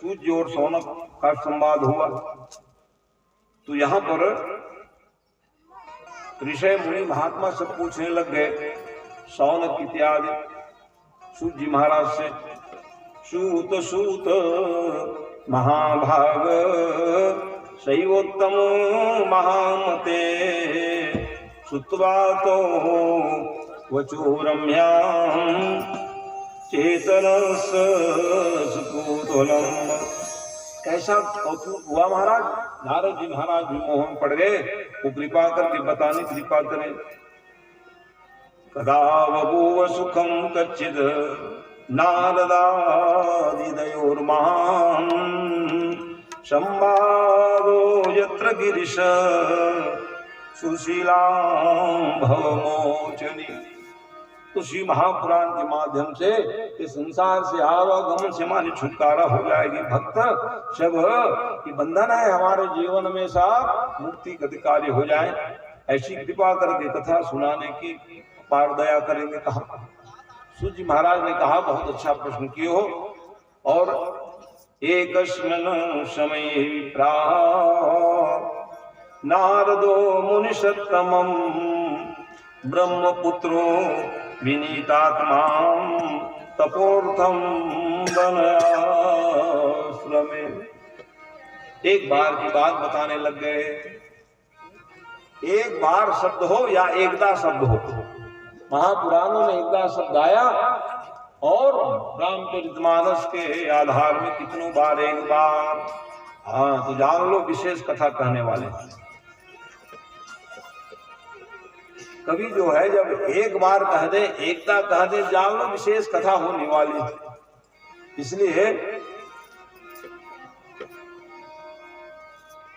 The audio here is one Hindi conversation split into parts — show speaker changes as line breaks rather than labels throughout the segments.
सूर्य और शौनक का संवाद हुआ। तो यहाँ पर ऋषि मुनि महात्मा सब पूछने लग गए शौनक इत्यादि सूर्य जी महाराज से, सूत सूत महाभाग शैवोत्तम महामते श्रुत्वा तो वचो रम्यां चेतनस सुकुतुलम्। कैसा कौतूहल हुआ महाराज। नारद जी महाराज भी मोहन पड़ गए, वो कृपा करके बताने कृपा करें। कदा बभूव सुखम कच्चिद नारदादिदयोर्महान् संवादो यत्र गिरिश सुशीलां भवमोचनी। उसी महापुराण के माध्यम से इस संसार से आवागमन से हमारी छुटकारा हो जाएगी। भक्त सब की बंधन है हमारे जीवन में सब मुक्ति गतिकारी हो जाए, ऐसी कृपा करके कथा सुनाने की पार दया करेंगे। कहा सूर्य महाराज ने कहा बहुत अच्छा प्रश्न किए हो। और एकस्मिन् समये नारदो मुनिषत्तमं ब्रह्मपुत्रो विनीतात्मा तपोर्थम वनाश्रमे। एक बार की बात बताने लग गए। एक बार शब्द हो या एकदा शब्द हो, महापुराणों में एकदा शब्द आया और रामचरितमानस के आधार में कितनों बार एक बार। हाँ तो जान लो विशेष कथा कहने वाले। कभी जो है जब एक बार कह दे एकता कह दे जान लो विशेष कथा होने वाली। इसलिए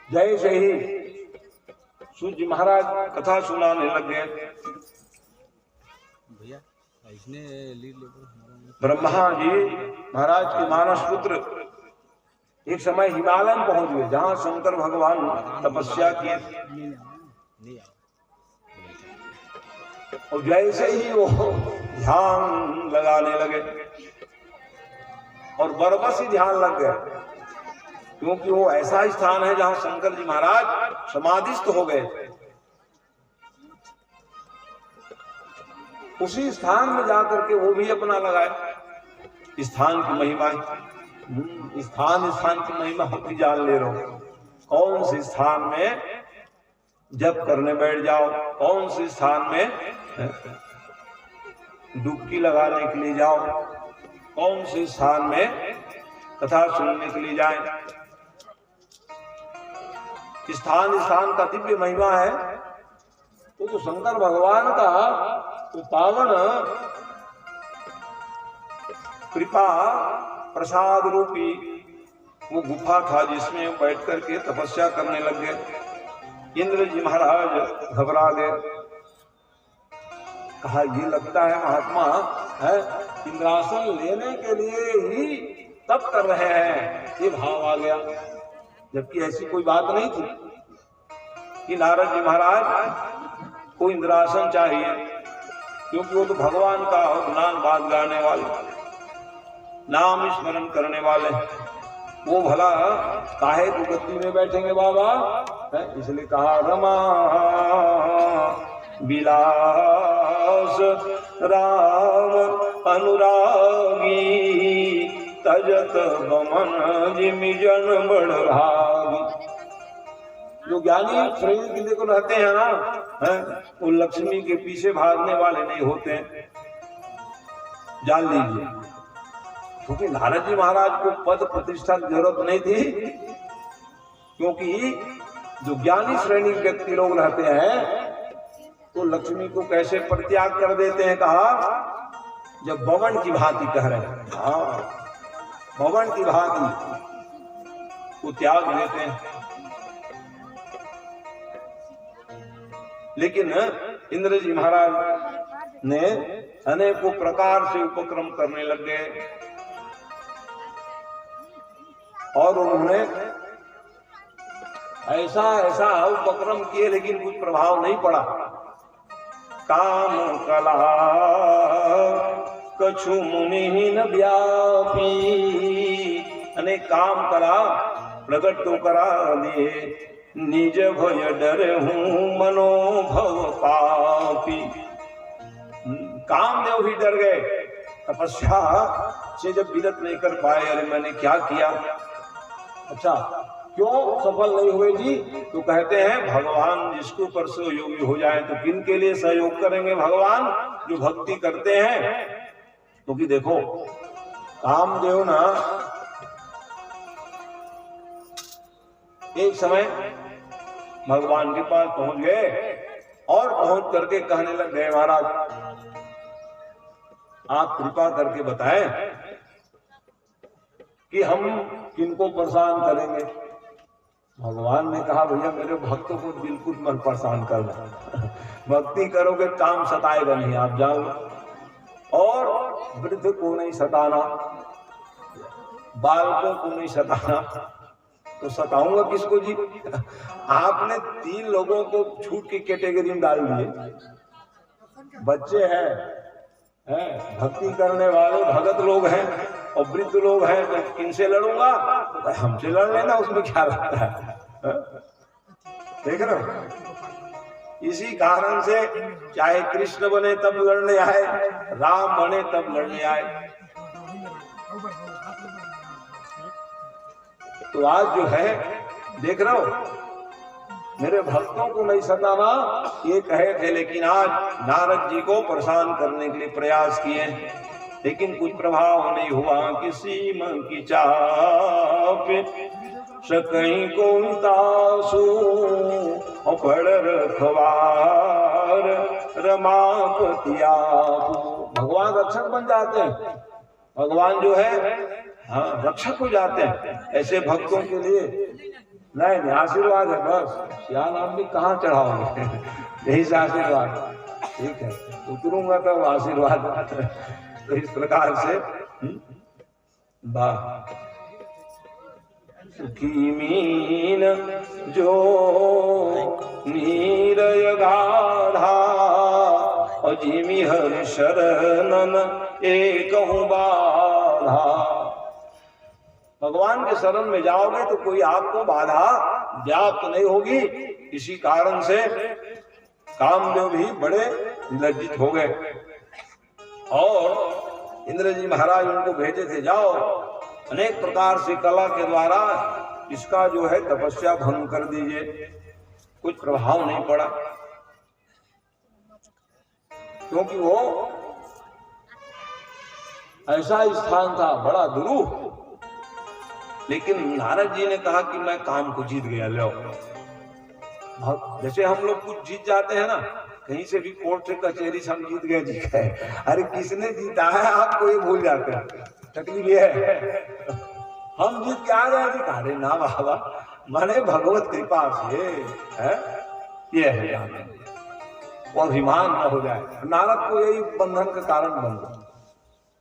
जैसे ही सूर्य महाराज कथा सुनाने लगे, ब्रह्मा जी महाराज के मानस पुत्र एक समय हिमालय में पहुंच गए जहां शंकर भगवान तपस्या किए। और जैसे ही वो ध्यान लगाने लगे और बरबस ही ध्यान लग गया, क्योंकि वो ऐसा स्थान है जहां शंकर जी महाराज समाधिस्थ हो गए। उसी स्थान में जाकर के वो भी अपना लगाए। स्थान की महिमा, स्थान की महिमा होती जान ले रहा हूं। कौन से स्थान में जप करने बैठ जाओ, कौन से स्थान में डुबकी लगाने के लिए जाओ, कौन से स्थान में कथा सुनने के लिए जाए। स्थान का दिव्य महिमा है। तो जो शंकर भगवान का तो पावन कृपा प्रसाद रूपी वो गुफा था जिसमें बैठ करके तपस्या करने लग गए। इंद्र जी महाराज घबरा गए। कहा ये लगता है महात्मा है इंद्रासन लेने के लिए ही तप कर रहे हैं, ये भाव आ गया। जबकि ऐसी कोई बात नहीं थी कि नारद जी महाराज को इंद्रासन चाहिए, क्योंकि वो तो भगवान का ज्ञान बात गाने वाले, नाम स्मरण करने वाले। वो भला काहे को गद्दी में बैठेंगे बाबा है, इसलिए कहा रमा विलास राम अनुरागी तजत बमन जिमि जन बड़ भागी। जो ज्ञानी श्रेणी के लिए को रहते हैं ना है, वो लक्ष्मी के पीछे भागने वाले नहीं होते हैं, जान लीजिए। क्योंकि नारद जी महाराज को पद प्रतिष्ठा की जरूरत नहीं थी, क्योंकि जो ज्ञानी श्रेणी व्यक्ति लोग रहते हैं तो लक्ष्मी को कैसे परित्याग कर देते हैं। कहा जब बवन की भांति कह रहे हैं, हाँ बवन की भांति को त्याग देते हैं। लेकिन इंद्र जी महाराज ने अनेकों प्रकार से उपक्रम करने लग गए और उन्होंने ऐसा ऐसा उपक्रम किए, लेकिन कुछ प्रभाव नहीं पड़ा। काम कला कछु मुनि न व्यापी अनेक काम करा प्रकट तो करा दिए, निज भय डर हूँ मनोभव पापी। कामदेव भी डर गए, तपस्या से जब विरत नहीं कर पाए, अरे मैंने क्या किया। अच्छा क्यों सफल नहीं हुए जी? तो कहते हैं भगवान जिसको पर सहयोगी हो जाए तो किन के लिए सहयोग करेंगे भगवान? जो भक्ति करते हैं। क्योंकि देखो कामदेव ना एक समय भगवान के पास पहुंच गए और पहुंच करके कहने लग गए, महाराज आप कृपा करके बताएं कि हम किनको परेशान करेंगे। भगवान ने कहा भैया मेरे भक्तों को बिल्कुल मत परेशान करना, भक्ति करोगे काम सताएगा नहीं, आप जाओ। और वृद्ध को नहीं सताना, बालकों को नहीं सताना, तो सताऊंगा किसको जी? आपने 3 लोगों को छूट की कैटेगरी में डाल दिए। बच्चे हैं भक्ति करने वाले भगत लोग हैं और वृद्ध लोग हैं, तो किनसे लड़ूंगा? हमसे लड़ लेना, उसमें क्या लगता है? देख रहे हो, इसी कारण से चाहे कृष्ण बने तब लड़ने आए, राम बने तब लड़ने आए। तो आज जो है देख रहे हो, मेरे भक्तों को नहीं सताना ये कहे थे, लेकिन आज नारद जी को परेशान करने के लिए प्रयास किए, लेकिन कुछ प्रभाव नहीं हुआ। किसी मन की चाप सकहीं को तासु पड़ रखवार रमापति आप। भगवान रक्षक बन जाते हैं, भगवान जो है हाँ रक्षक हो जाते हैं ऐसे भक्तों के लिए। नहीं आशीर्वाद है बस, या नाम भी कहाँ चढ़ाओगे, यही से आशीर्वाद। ठीक है उतरूंगा तब आशीर्वाद। तो इस प्रकार से सुखी मीन जो नीरय गाढ़ा और जिमी हर शरणन एक बाधा। भगवान के शरण में जाओगे तो कोई आपको बाधा व्याप्त नहीं होगी। इसी कारण से कामदेव भी बड़े लज्जित हो गए और इंद्र जी महाराज उनको भेजे थे, जाओ अनेक प्रकार से कला के द्वारा इसका जो है तपस्या भंग कर दीजिए। कुछ प्रभाव नहीं पड़ा, क्योंकि वो ऐसा स्थान था बड़ा दुरूह। लेकिन नारद जी ने कहा कि मैं काम को जीत गया। लो जैसे हम लोग कुछ जीत जाते हैं ना, कहीं से भी कोर्ट से कचहरी से हम जीत गए, जीत गए, अरे किसने जीता है आपको ये भूल जाते हैं। तकलीफ ये है हम जीत के आ गए, अरे ना बाबा माने भगवत कृपा से है, ये है वो अभिमान न हो जाए। नारद को यही बंधन का कारण बन गया।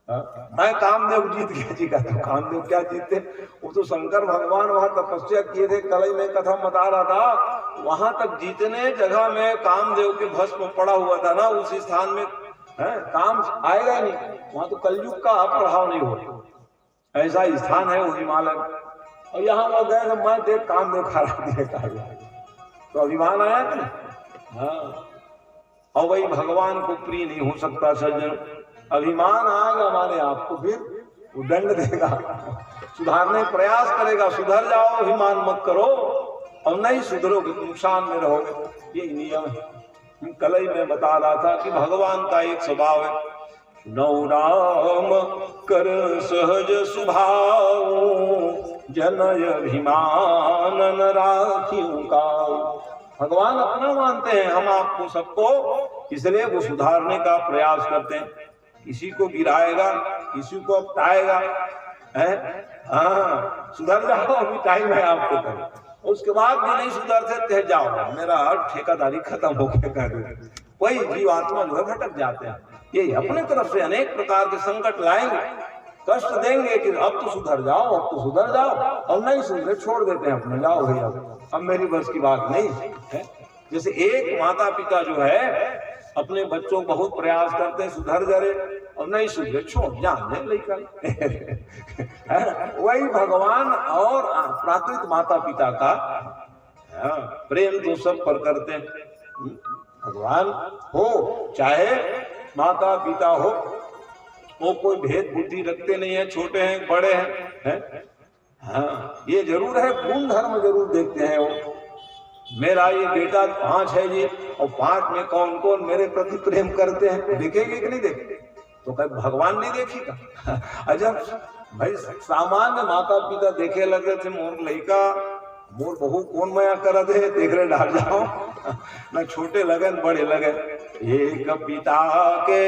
मैं कामदेव जीत गया जी का, तो कामदेव क्या जीते, वो तो शंकर भगवान वहां तपस्या किए थे। कल में कथा बता रहा था, वहां तक जीतने जगह में कामदेव के भस्म पड़ा हुआ था ना, उस स्थान में है काम आएगा ही नहीं। वहां तो कलयुग का प्रभाव नहीं हो, ऐसा स्थान है वो हिमालय। और यहाँ वो गए तो मैं देख कामदेव खड़ा दिया, तो अभिमान आया कि हाँ। और वही भगवान को प्रिय नहीं हो सकता सज्जन। अभिमान आएगा हमारे आप को, फिर वो दंड देगा, सुधारने प्रयास करेगा। सुधर जाओ, अभिमान मत करो, और नहीं सुधरोगे तो नुकसान में रहोगे। ये नियम है। कल ही मैं बता रहा था कि भगवान का एक स्वभाव है, नौ राम कर सहज स्वभाव जनय अभिमान न राखियों का। भगवान अपना मानते हैं हम आपको सबको, इसलिए वो सुधारने का प्रयास करते हैं। किसी को गिराएगा, किसी को अपटाएगा, हाँ सुधर जाओ, अभी टाइम है आपको करें। उसके बाद भी नहीं सुधरते जाओ, मेरा ठेकेदारी खत्म हो गया कर दो। वही जीवात्मा जो है भटक जाते हैं। ये अपने तरफ से अनेक प्रकार के संकट लाएंगे, कष्ट देंगे कि अब तो सुधर जाओ, अब तो सुधर जाओ, और नहीं सुधरे छोड़ देते हैं अपने, जाओ भैया अब मेरी बस की बात नहीं है। जैसे एक माता पिता जो है अपने बच्चों को बहुत प्रयास करते हैं सुधर जरे और नहीं सुधरे छोड़ जाने लेकर वही भगवान और प्राकृतिक माता पिता का प्रेम तो सब पर करते हैं। भगवान हो चाहे माता पिता हो, वो कोई भेद बुद्धि रखते नहीं है, छोटे हैं बड़े हैं, हाँ ये जरूर है गुण धर्म जरूर देखते हैं। वो मेरा ये बेटा 5 है जी और 5 में कौन कौन मेरे प्रति प्रेम करते हैं, देखेंगे कि नहीं देखेंगे? तो कहीं भगवान नहीं देखेगा? अजब भाई सामान्य माता पिता देखे लगे थे मोर लड़का मोर बहू कौन मया कर दे देख रहे डाल जाओ न छोटे लगे न बड़े लगे। एक पिता के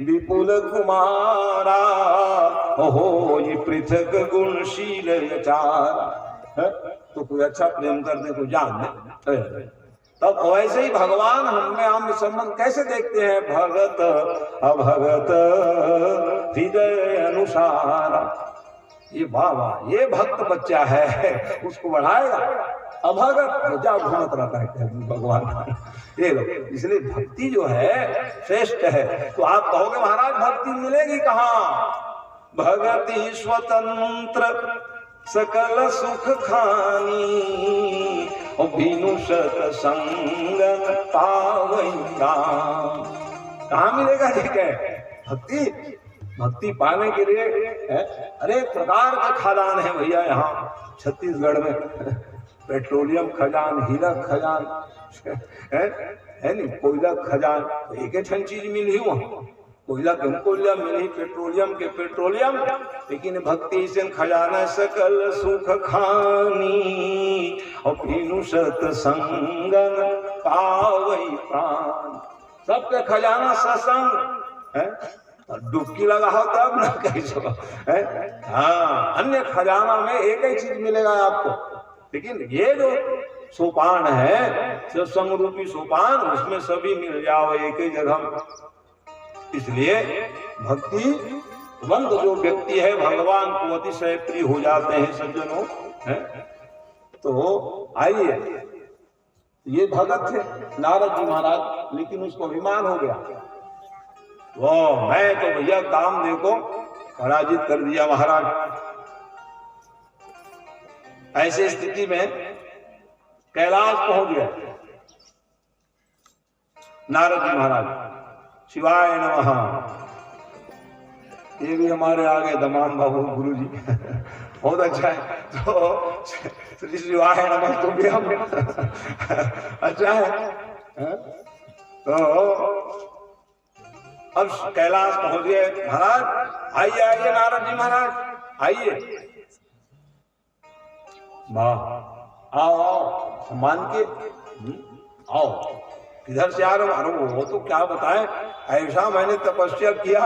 विपुल कुमारा हो ये पृथक गुणशील चारा, तो कोई अच्छा प्रेम करने को जान दे। तब वैसे ही भगवान हमें हम संबंध कैसे देखते हैं? भगत अभगत हृदय अनुसार। ये बाबा ये भक्त बच्चा है उसको बढ़ाएगा, अभगत जा घूमत रहता है भगवान। ये लो इसलिए भक्ति जो है श्रेष्ठ है। तो आप कहोगे महाराज भक्ति मिलेगी कहाँ? भगति स्वतंत्र सकल सुख खानी और बिनु सत्संग पावई राम। कहाँ मिलेगा? ठीक है भक्ति भक्ति पाने के लिए अनेक प्रकार का खजान है भैया यहाँ छत्तीसगढ़ में। पेट्रोलियम खजान, हीरा खजान है नहीं, कोयला खजान, एक ही चीज मिली वहाँ। कोयला के कोयला मिली, पेट्रोलियम के पेट्रोलियम, लेकिन भक्ति से खजाना सकल सुख खानी और बिनु सत्संग पावई प्राण। सबके खजाना सत्संग है, डुबकी लगा हो तब ना कैसे। हाँ अन्य खजाना में एक ही चीज मिलेगा आपको, लेकिन ये जो सोपान है सत्संग रूपी सोपान उसमें सभी मिल जाओ एक ही जगह। इसलिए भक्ति बंद जो व्यक्ति है भगवान को अतिशय प्रिय हो जाते हैं सज्जनों। तो आइए ये भगत थे नारद जी महाराज, लेकिन उसको अभिमान हो गया। वो मैं तो भैया कामदेव को पराजित कर दिया महाराज। ऐसी स्थिति में कैलाश पहुंच गए नारद जी महाराज। शिवाय नमः। ये भी हमारे आगे दमान बाबू गुरु जी बहुत अच्छा है। तो श्री शिवाय नमः तो भी हम अच्छा है। तो अब कैलाश पहुंच गए महाराज। आइए आइए नारद जी महाराज आइए। वाह आओ आओ सम्मान के आओ। किधर से आ रहे हो? वो तो क्या बताएं, ऐसा मैंने तपस्या किया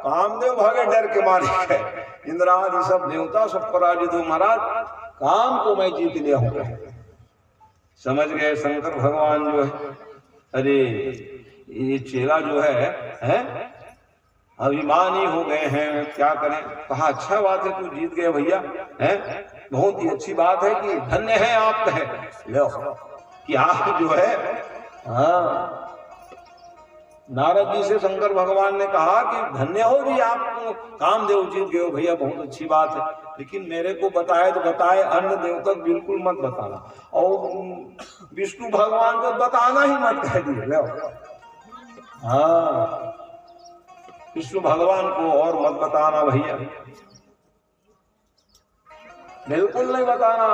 कामदेव भागे डर के मारे गए। इंद्र आदि सब देवता सब पराजित हो महाराज, काम को मैं जीत लिया हूं। समझ गए शंकर भगवान जो है, अरे ये चेला जो है अभिमानी हो गए हैं, क्या करें। कहा अच्छा बात है तू जीत गए भैया, हैं बहुत ही अच्छी बात है कि धन्य है आप कहे लो कि आप जो है। हाँ नारद जी से शंकर भगवान ने कहा कि धन्य हो जी आप कामदेव जीत गए हो भैया, बहुत अच्छी बात है, लेकिन मेरे को बताए तो बताए, अन्य देवतक बिल्कुल मत बताना और विष्णु भगवान को बताना ही मत कह दिए लो। हाँ विष्णु भगवान को और मत बताना भैया, बिल्कुल नहीं बताना।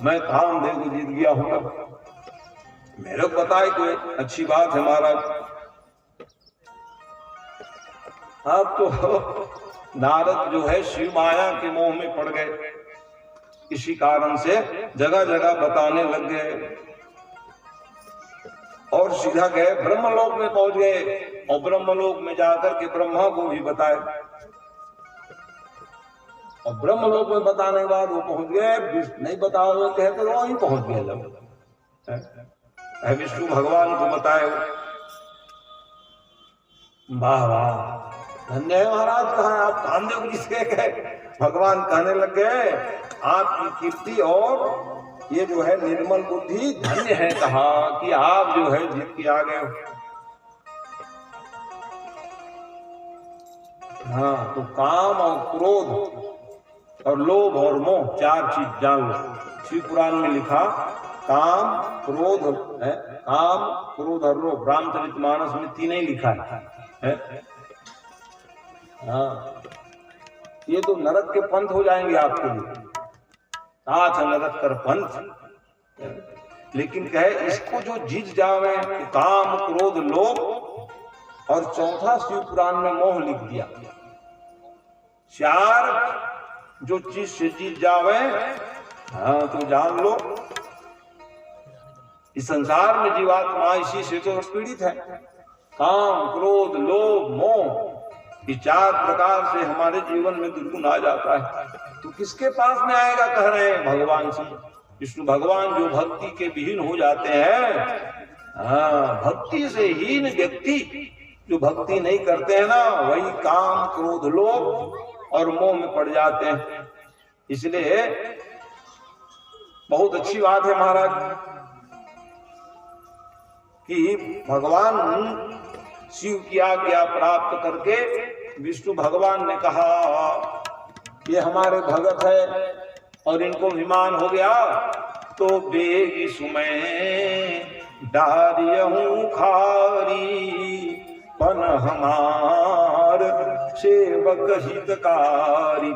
मैं कामदेव को जीत गया हूँ, मेरे को बताए कोई अच्छी बात है महाराज। अब तो नारद जो है शिव माया के मोह में पड़ गए, इसी कारण से जगह जगह बताने लग गए और सीधा गए ब्रह्मलोक में पहुंच गए और ब्रह्मलोक में जाकर के ब्रह्मा को भी बताए और ब्रह्मलोक में बताने के बाद वो पहुंच गए। नहीं बताओ कहते वो ही पहुंच गए जब विष्णु भगवान को बताए। वाह वाह धन्य है महाराज, कहा आप कामदेव किसके गए? भगवान कहने लग गए आपकी कीर्ति और ये जो है निर्मल बुद्धि धन्य है, कहा कि आप जो है जीत के आ गए हो। हाँ, तो काम और क्रोध और लोभ और मोह, चार चीज जान लो। शिव पुराण में लिखा काम क्रोध है, काम क्रोध और लोभ। रामचरितमानस में तीन ही लिखा है। हाँ, ये तो नरक के पंथ हो जाएंगे आपके लिए, साथ नरक कर पंथ। लेकिन कहे इसको जो जीत जावे, तो काम क्रोध लोभ, और चौथा शिव पुराण में मोह लिख दिया। चार जो चीज से जीत जावे, हाँ, तो जान लो इस संसार में जीवात्मा इसी से तो पीड़ित है। काम क्रोध लोभ मोह, ये चार प्रकार से हमारे जीवन में दुर्गुण आ जाता है। तो किसके पास में आएगा, कह रहे हैं भगवान से। विष्णु भगवान जो भक्ति के विहीन हो जाते हैं, हाँ, भक्ति से हीन व्यक्ति जो भक्ति नहीं करते हैं ना, वही काम क्रोध लोभ और मोह में पड़ जाते हैं। इसलिए बहुत अच्छी बात है महाराज कि भगवान शिव की आज्ञा प्राप्त करके विष्णु भगवान ने कहा ये हमारे भगत है और इनको अभिमान हो गया, तो बेगी सुमय डारियहूं खारी, पन हमार सेवक हितकारी।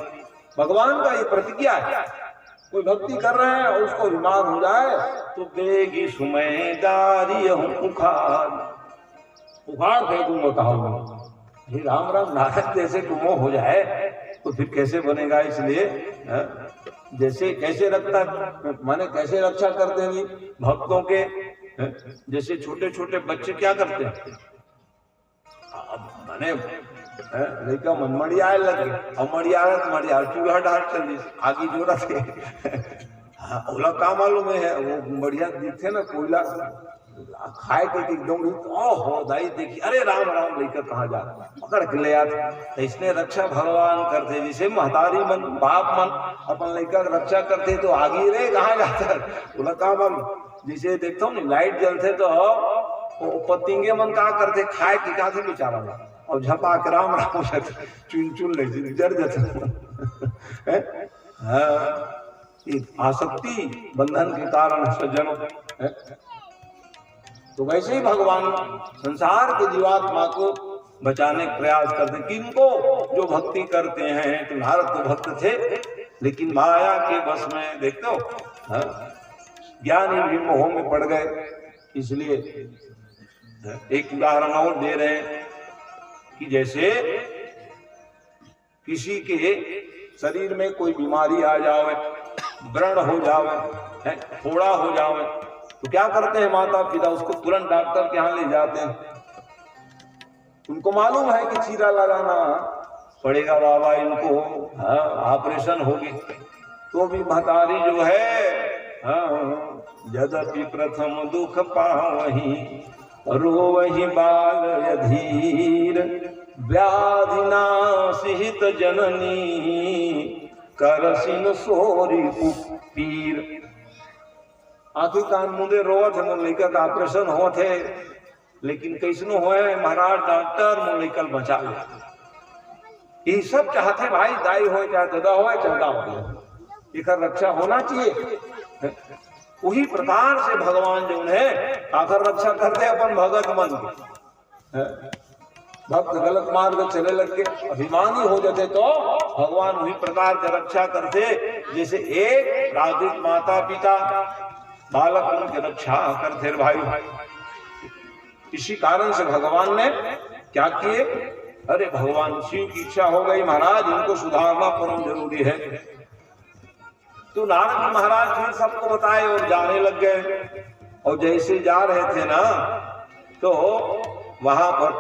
भगवान का ये प्रतिज्ञा है, कोई भक्ति कर रहे हैं और उसको अभिमान हो जाए तो बेगी सुमय डारियहूं उखाड़ दे दूंगा। कहा ये राम राम नारद जैसे मोह हो जाए तो फिर कैसे बनेगा। इसलिए जैसे कैसे रखता माने कैसे रक्षा करते हैं भक्तों के, जैसे छोटे छोटे बच्चे क्या करते हैं, माने लड़का मनमड़िया लगे और मड़िया चूल्हा डाल चल आगे जो रखे। हाँ, ओला का मालूम है वो बढ़िया दिखते ना कोयला खाए के एकदम हो दाई देखी, अरे राम राम लेकर कहाँ जा पकड़ के ले आते। तो इसने रक्षा भगवान करते, जैसे महतारी मन बाप मन अपन लेकर रक्षा करते तो आगे रे कहाँ जाता बोला काम हम। जैसे देखता हूँ लाइट जलते तो पतिंगे मन का करते खाए के का थे बेचारा और झपा के राम राम चुन चुन ले जर जाते। आसक्ति बंधन के कारण सज्जनों। तो वैसे ही भगवान संसार के जीवात्मा को बचाने का प्रयास करते। किनको जो भक्ति करते हैं, तो नारद तो भक्त थे लेकिन माया के बस में देखते हो ज्ञानी भी मोह में पड़ गए। इसलिए एक उदाहरण और दे रहे हैं कि जैसे किसी के शरीर में कोई बीमारी आ जावे, व्रण हो जावे, फोड़ा हो जावे, तो क्या करते हैं माता पिता, उसको तुरंत डॉक्टर के यहाँ ले जाते हैं। उनको मालूम है कि चीरा लगाना पड़ेगा बाबा इनको, ऑपरेशन होगी। तो भी महतारी जो है यद्यपि प्रथम दुख पावही रोवहि बाल अधीर, व्याधि नासित जननी करसिन सोरी पीर। आखिर कान मुंदे रोवत है लड़का का ऑपरेशन हो थे, लेकिन कैसनो होए महाराज डॉक्टर मुंह बचा ले। ये सब चाहते भाई दाई हो चाहे दादा हो चाहे दादा हो, एक रक्षा होना चाहिए। वही प्रकार से भगवान जो है आखिर रक्षा करते अपन भगत मन के। भक्त गलत मार्ग चले लग के अभिमानी हो जाते तो भगवान वही प्रकार की रक्षा करते। जैसे एक प्राकृतिक माता पिता बालक उनकी रक्षा करते भाई। इसी कारण से भगवान ने क्या किए, अरे भगवान शिव की इच्छा हो गई महाराज इनको सुधारना परम जरूरी है। तो नारद जी महाराज फिर सबको बताए और जाने लग गए। और जैसे जा रहे थे ना तो वहां पर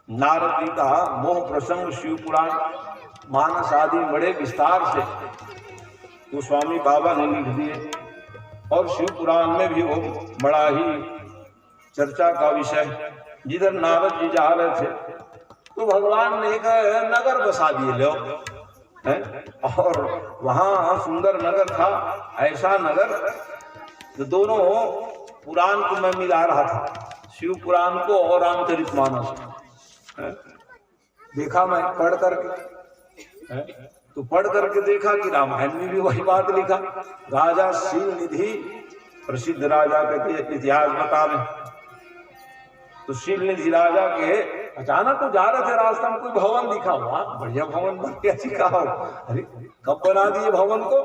नारद जी का मोह प्रसंग शिव पुराण मानस आदि बड़े विस्तार से तो स्वामी बाबा ने लिख दिए। और शिव पुराण में भी वो बड़ा ही चर्चा का विषय। जिधर नारद जी जा रहे थे तो भगवान ने एक नगर बसा दिए लो है, और वहां सुंदर नगर था। ऐसा नगर तो दोनों पुराण को मैं मिला रहा था, शिव पुराण को और रामचरितमानस। देखा मैं पढ़ करके, तो पढ़ करके देखा कि रामायण में भी वही बात लिखा। राजा शील निधि, प्रसिद्ध राजा के इतिहास बता रहे। तो शील निधि राजा के अचानक वो जा रहे थे, रास्ते में कोई भवन दिखा, वहां बढ़िया भवन बन के सिखा हो। अरे कब बना दिए भवन को?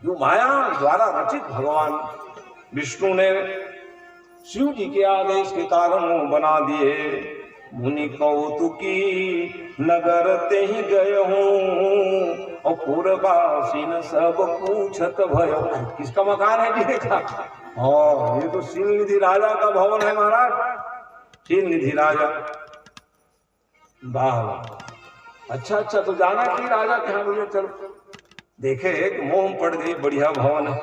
जो माया द्वारा रचित भगवान विष्णु ने शिव जी के आदेश के कारण वो बना दिए। मुनि कौतुकी नगर ते ही गए हूँ और पूर्ववासी न सब पूछत भयो। किसका मकान है जी? देखा, और ये तो शील निधि राजा का भवन है महाराज। शील निधि राजा, वाह, अच्छा अच्छा, तो जाना कि राजा कहाँ? बोले चलो देखे, एक मोह पड़ गई, बढ़िया भवन है।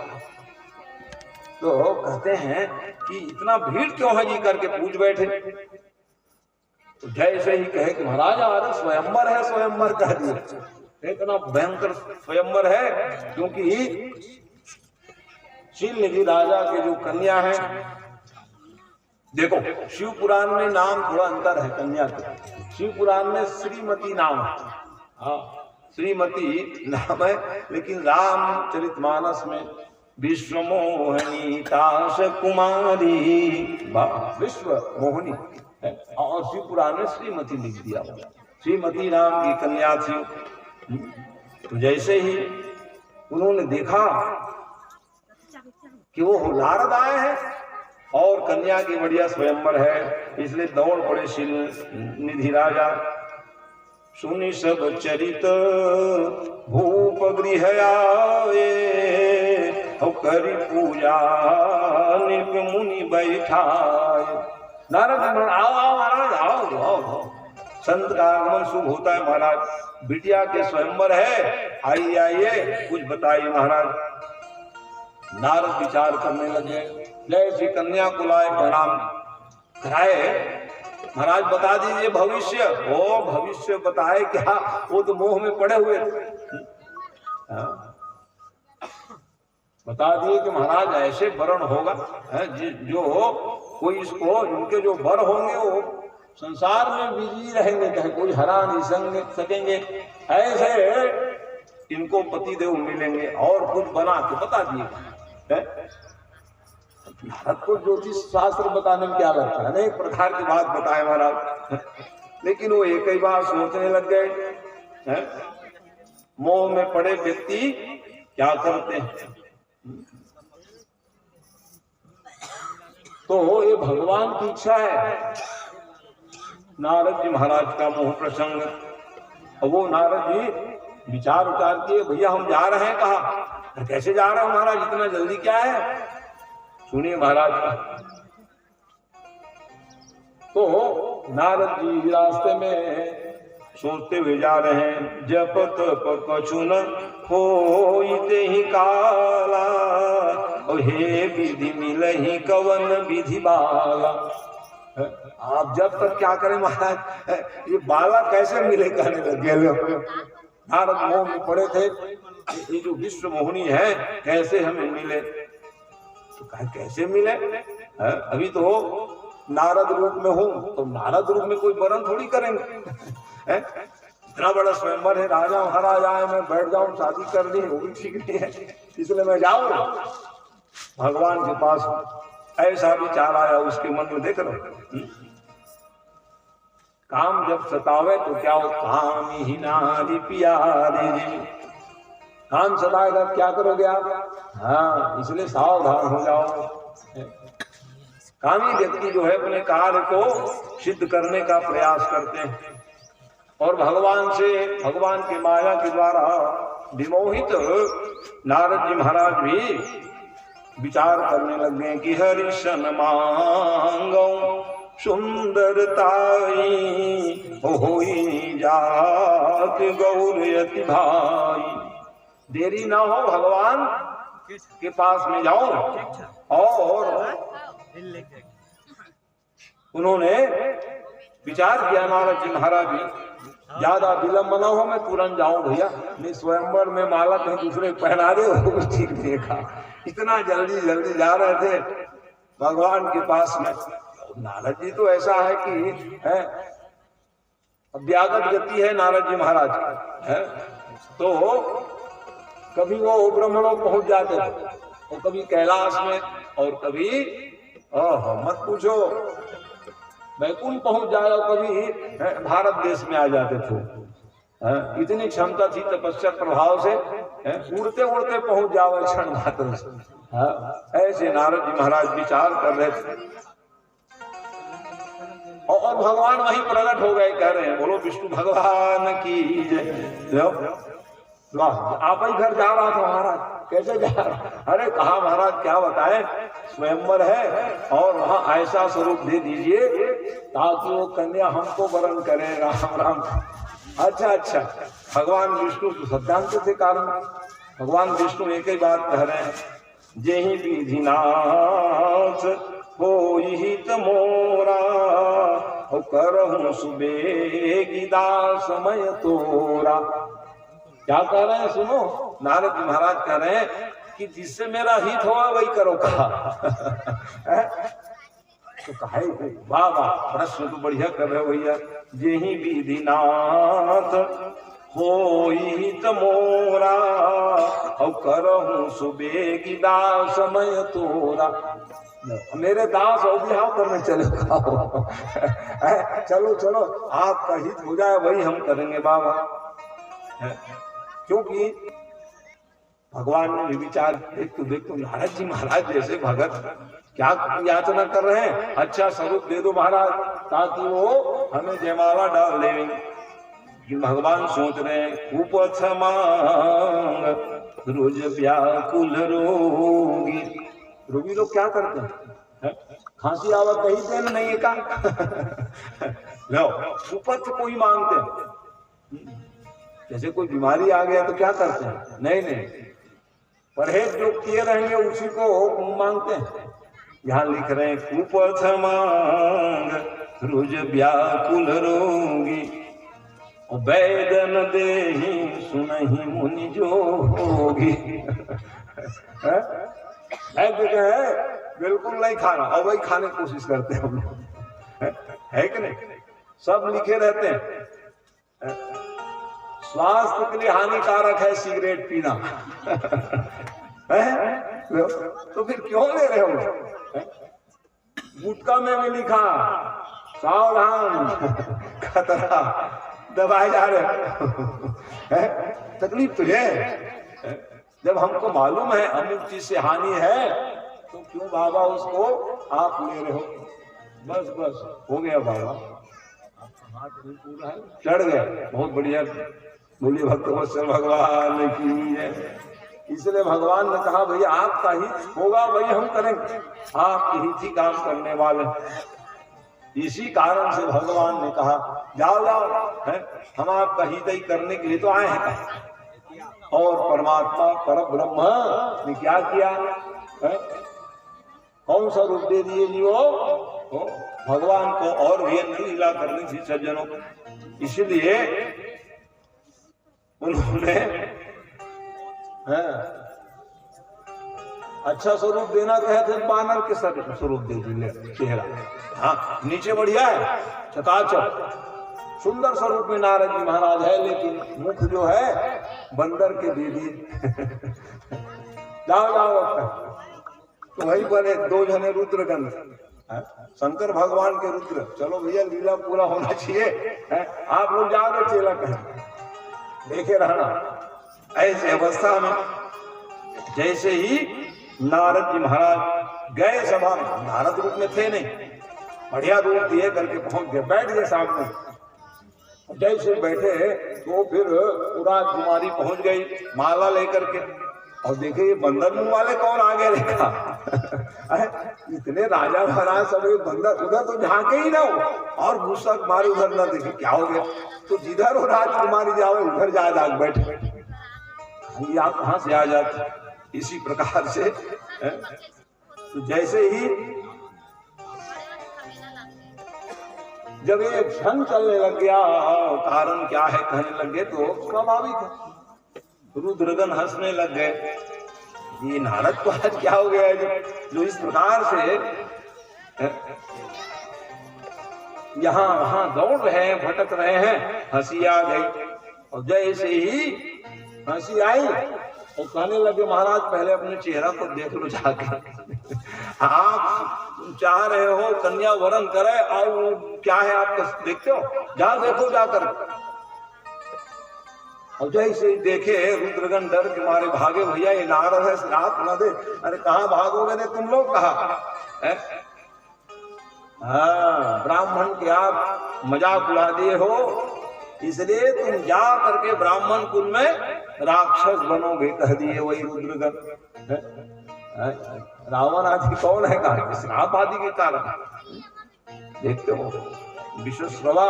तो कहते हैं कि इतना भीड़ क्यों है जी करके पूछ बैठे। तो जैसे ही कहे कि महाराज अरे स्वयंवर है, स्वयंवर कह दिया। इतना भयंकर स्वयंवर है क्योंकि शील निधि राजा के जो कन्या है, देखो शिव पुराण में नाम थोड़ा अंतर है कन्या के। शिव पुराण में श्रीमती नाम है, हाँ श्रीमती नाम है, लेकिन रामचरितमानस में विश्व मोहनी ताश कुमारी, विश्व मोहनी है, और शिव पुराण में श्रीमती लिख दिया। श्रीमती नाम की कन्या थी। तो जैसे ही उन्होंने देखा कि वो नारद आए हैं और कन्या की बढ़िया स्वयंवर है, इसलिए दौड़ पड़े शील निधि राजा। सुनि सब चरित भूप गृह आए और करी पूजा निप मुनि बैठाए। नारद आओ आओ महाराज, आओ आओ, संत का आगमन शुभ होता है महाराज। बिटिया के स्वयंवर है, आइए आइए, कुछ बताइए महाराज। नारद विचार करने लगे, जैसे कन्या को लाए, प्रणाम कराए। महाराज बता दीजिए भविष्य। ओ भविष्य बताए क्या? वो तो मोह में पड़े हुए थे। बता दिए कि महाराज ऐसे वरण होगा जो कोई इसको, इनके जो वर होंगे वो संसार में बिजी रहेंगे, कहे कोई हरा नहीं सकेंगे, ऐसे इनको पतिदेव मिलेंगे। और कुछ बना के बता दिए। भारत को ज्योतिष शास्त्र बताने में क्या लगता है, अनेक प्रकार की बात बताए महाराज, लेकिन वो एक ही बात सोचने लग गए। मोह में पड़े व्यक्ति क्या करते हैं? तो ये भगवान की इच्छा है। नारद जी महाराज का मोह प्रसंग, और वो नारद जी विचार किए, भैया हम जा रहे हैं। कहा कैसे जा रहे हो महाराज, इतना जल्दी क्या है? सुनिए महाराज का। तो नारद जी रास्ते में सोचते हुए जा रहे हैं, जप तप कछु न होइते ही काला, और हे विधि मिलहि कवन विधि बाला। आप जब तक क्या करें महाराज, ये बाला कैसे मिले कहने लग गए। नारद मोह में पड़े थे, ये जो विश्व मोहिनी है कैसे हमें मिले? तो कहा कैसे मिले? अभी तो नारद रूप में हूँ, तो नारद रूप में कोई वरण थोड़ी करेंगे। इतना बड़ा स्वयंवर है, राजा महाराज आए, मैं बैठ जाऊं शादी करनी, वो भी ठीक नहीं है, इसलिए मैं जाऊं भगवान के पास। ऐसा विचार आया उसके मन में। देख रहे काम जब सतावे तो क्या हो, काम ही नारी प्यारी, काम सताएगा क्या करोगे आप? हाँ, इसलिए सावधान हो जाओ। कामी व्यक्ति जो है अपने कार्य को सिद्ध करने का प्रयास करते हैं, और भगवान से, भगवान की माया के द्वारा विमोहित नारद जी महाराज भी विचार करने लग गए कि हरिशन मांगो सुंदरताई होई जात गौरयति भाई। देरी ना हो, भगवान के पास में जाओ। और उन्होंने विचार किया नारद जी महाराज भी, ज्यादा विलंब न हो, मैं तुरंत जाऊं भैया, नहीं स्वयंवर में माला कहीं दूसरे पहना दे, वो ठीक देखा। इतना जल्दी जल्दी जा रहे थे भगवान के पास में। नारद जी तो ऐसा है कि अब व्यागत गति है नारद जी महाराज है, तो कभी वो ब्रह्मलोक पहुंच जाते थे और कभी कैलाश में और कभी मत पूछो वैकुंठ पहुंच जाए और कभी भारत देश में आ जाते थे। इतनी क्षमता थी तपस्या प्रभाव से, उड़ते उड़ते पहुंच जाओ क्षण मात्र से। ऐसे नारद जी महाराज विचार कर रहे थे और भगवान वहीं प्रकट हो गए, कह रहे हैं बोलो विष्णु भगवान की जय। आप ही घर जा रहा था महाराज, कैसे जा रहा? अरे कहा महाराज क्या बताएं, स्वयंवर है और वहां ऐसा स्वरूप दे दीजिए ताकि वो कन्या हमको वरण करे। राम राम। अच्छा, भगवान विष्णु सिद्धांत से कारण भगवान विष्णु एक ही बात कह रहे हैं, जेहि विधिनाथ होई तमोरा करहु सुबेगी दासमय तोरा। क्या कह रहे हैं सुनो, नारद जी महाराज कह रहे हैं कि जिससे मेरा हित होगा वही करो। कहा तो कहे वाह वाह, प्रश्न तो बढ़िया कर रहे हो भैया। जेहि विधिनाथ होई तमोरा और करहु सुबेगी दासमय तोरा। मेरे दास और बिहाव करने चले चलो चलो आपका हित हो जाए वही हम करेंगे बाबा। क्योंकि भगवान ने विचार देखो नारद जी महाराज जैसे भगत क्या याचना कर रहे हैं, अच्छा स्वरूप दे दो महाराज ताकि वो हमें जयमाला डाल देंगे। भगवान सोच रहे हैं उपथ मांग रोज व्याकुल रोगी। रोगी लोग क्या करते हैं, खांसी आवत कहीं देन नहीं है का लो उपथ कोई मांगते हैं। जैसे कोई बीमारी आ गया तो क्या करते हैं, नहीं परहेज जो किए रहेंगे उसी को मांगते हैं। यहाँ लिख रहे हैं कुपथ मांग रोज व्याकुल रोगी वैदन देहि सुनहि मुनि जोगी। है बिल्कुल नहीं खाना और वही खाने की कोशिश करते हैं हम लोग, है कि नहीं? सब लिखे रहते हैं स्वास्थ्य के लिए हानिकारक है सिगरेट पीना तो फिर क्यों ले रहे हो? गुटखा में भी लिखा सावधान खतरा, दबाए जा रहे तकलीफ तो है। जब हमको मालूम है अमुक चीज से हानि है तो क्यों बाबा उसको आप ले रहे हो? बस बस हो गया बाबा, चढ़ गए। बहुत बढ़िया, बोलिए भक्तवत्सल भगवान की है। इसलिए भगवान ने कहा भैया आपका हित होगा वही हम करेंगे, आपके हित ही काम करने वाले। इसी कारण से भगवान ने कहा जाओ जाओ है, हम आपका हित ही करने के लिए तो आए हैं। और परमात्मा पर ब्रह्म ने क्या किया है? कौन सा रूप दे दिए जी वो भगवान को और भी लीला करनी थी सज्जनों। इसलिए उन्होंने अच्छा स्वरूप देना कहे थे, बानर के स्वरूप दे दिए चेहरा। हाँ नीचे बढ़िया है चकाचक सुंदर स्वरूप में नारद जी महाराज है, लेकिन मुख जो है बंदर के दे दिए। जाओ जाओ तो वही बने दो जने रुद्रगंध, शंकर भगवान के रुद्र। चलो भैया लीला पूरा होना चाहिए, आप लोग जाओ तो चेला कहें देखे रहना। ऐसे अवस्था में जैसे ही नारद जी महाराज गए सभा में, नारद रूप में थे नहीं, बढ़िया रूप दिए करके पहुंच गए, बैठ गए सामने। जैसे बैठे तो फिर राजकुमारी पहुंच गई माला लेकर के, और देखे ये बंदर मुंह वाले कौन आगे देखा। इतने राजा महाराज सब बंदर, उधर तो झांके ही ना हो और गुस्सा मारे उधर ना देखे क्या हो गया। तो जिधर वो राजकुमारी जाओ उधर जा जाग बैठे, आप कहां से आ जाते। इसी प्रकार से तो जैसे ही जब ये क्षण चलने लग गया, कारण क्या है कहने लगे तो स्वाभाविक है। रुद्रगण हंसने लग गए, ये नारद को आज क्या हो गया जो इस प्रकार से यहाँ वहां दौड़ रहे हैं, भटक रहे हैं, हंसी आ गई। और जैसे ही हंसी आई और कहने लगे महाराज पहले अपने चेहरा को देख लो जाके। आप चाह रहे हो कन्या वरण करे और क्या है आपको देखते हो, जा देखो जाकर। और जैसे देखे रुद्रगण डर के मारे भागे, भैया ये नारद है श्राप न दे। अरे कहाँ भागोगे ने तुम लोग, कहा हाँ ब्राह्मण के आप मजाक उड़ा दिए हो, इसलिए तुम जा करके ब्राह्मण कुल में राक्षस बनोगे, कह दिए वही रुद्रगण। रावण आदि कौन है, कहा श्राप आदि के कारण। देखते हो विश्वश्रवा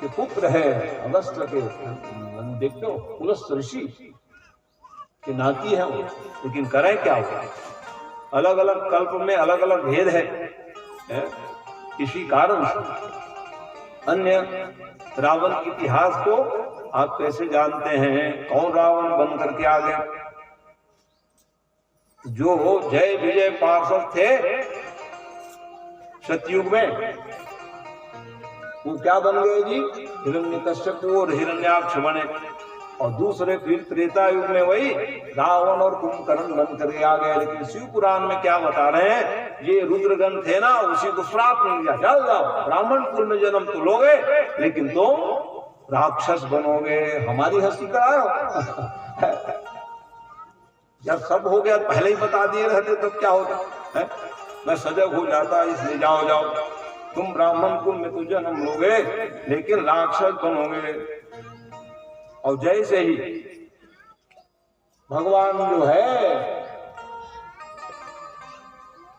के पुत्र है अगस्त्य के, देखते हो पुलस्त्य ऋषि के नाती है वो, लेकिन करें क्या हो, अलग अलग कल्प में अलग अलग भेद है। इसी कारण अन्य रावण के इतिहास को आप कैसे जानते हैं, कौन रावण बन करके आ गए। जो जय विजय पार्षद थे सतयुग में, वो क्या बन गए जी, हिरण्यकश्यप और हिरण्याक्ष बने। और दूसरे फिर त्रेता युग में वही रावण और कुंभकर्ण बन करके आ गए। लेकिन शिव पुराण में क्या बता रहे हैं, ये रुद्रगण थे ना, उसी को श्राप मिल गया, चल जाओ ब्राह्मण कुल में जन्म तो लोगे लेकिन तुम राक्षस बनोगे, हमारी हंसी कराओ। जब सब हो गया पहले ही बता दिए रहते तब क्या होता है, मैं सजग हो जाता, इसलिए जाओ जाओ तुम ब्राह्मण कुल में तो जन्म लोगे लेकिन राक्षस बनोगे। और जैसे ही भगवान जो है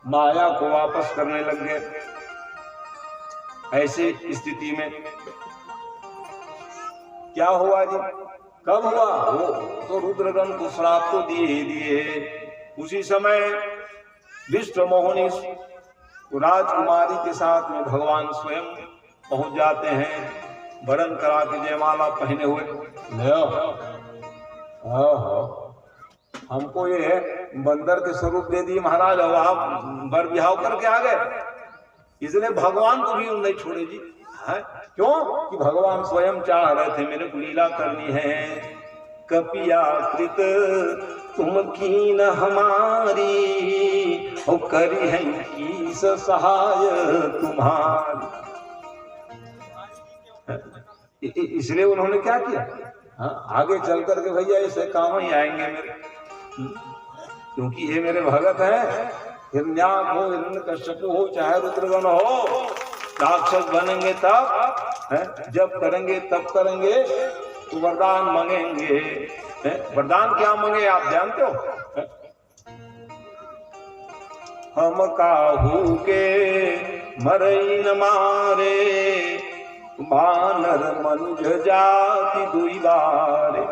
माया को वापस करने लग गए, ऐसे स्थिति में क्या हुआ जी, कब हुआ, वो तो रुद्रगण को श्राप तो दिए ही दिए। उसी समय विष्णु मोहनी राजकुमारी के साथ में भगवान स्वयं पहुंच जाते हैं, वरण करा के जयमाला पहने हुए। हमको ये बंदर के स्वरूप दे दिए महाराज, अब आप बर बिहाव करके आ गए, इसलिए भगवान को भी नहीं छोड़े जी। है क्यों कि भगवान स्वयं चाह रहे थे मेरे को लीला करनी है। कपिया कृत तुम कीन हमारी, ओ करी है की सहाय तुम्हारी। इसलिए उन्होंने क्या किया, आगे चल करके भैया इसे काम ही आएंगे मेरे, क्योंकि ये मेरे भगत हैं। हिरण्याक हो, हिरण्यकश्यप हो, चाहे रुद्रगण हो, राक्षस बनेंगे तब, जब करेंगे तब करेंगे तो वरदान मांगेंगे। वरदान क्या मांगे आप जानते हो, हम काहू के मरई न मारे, बानर मनुज जाति दुई बारे।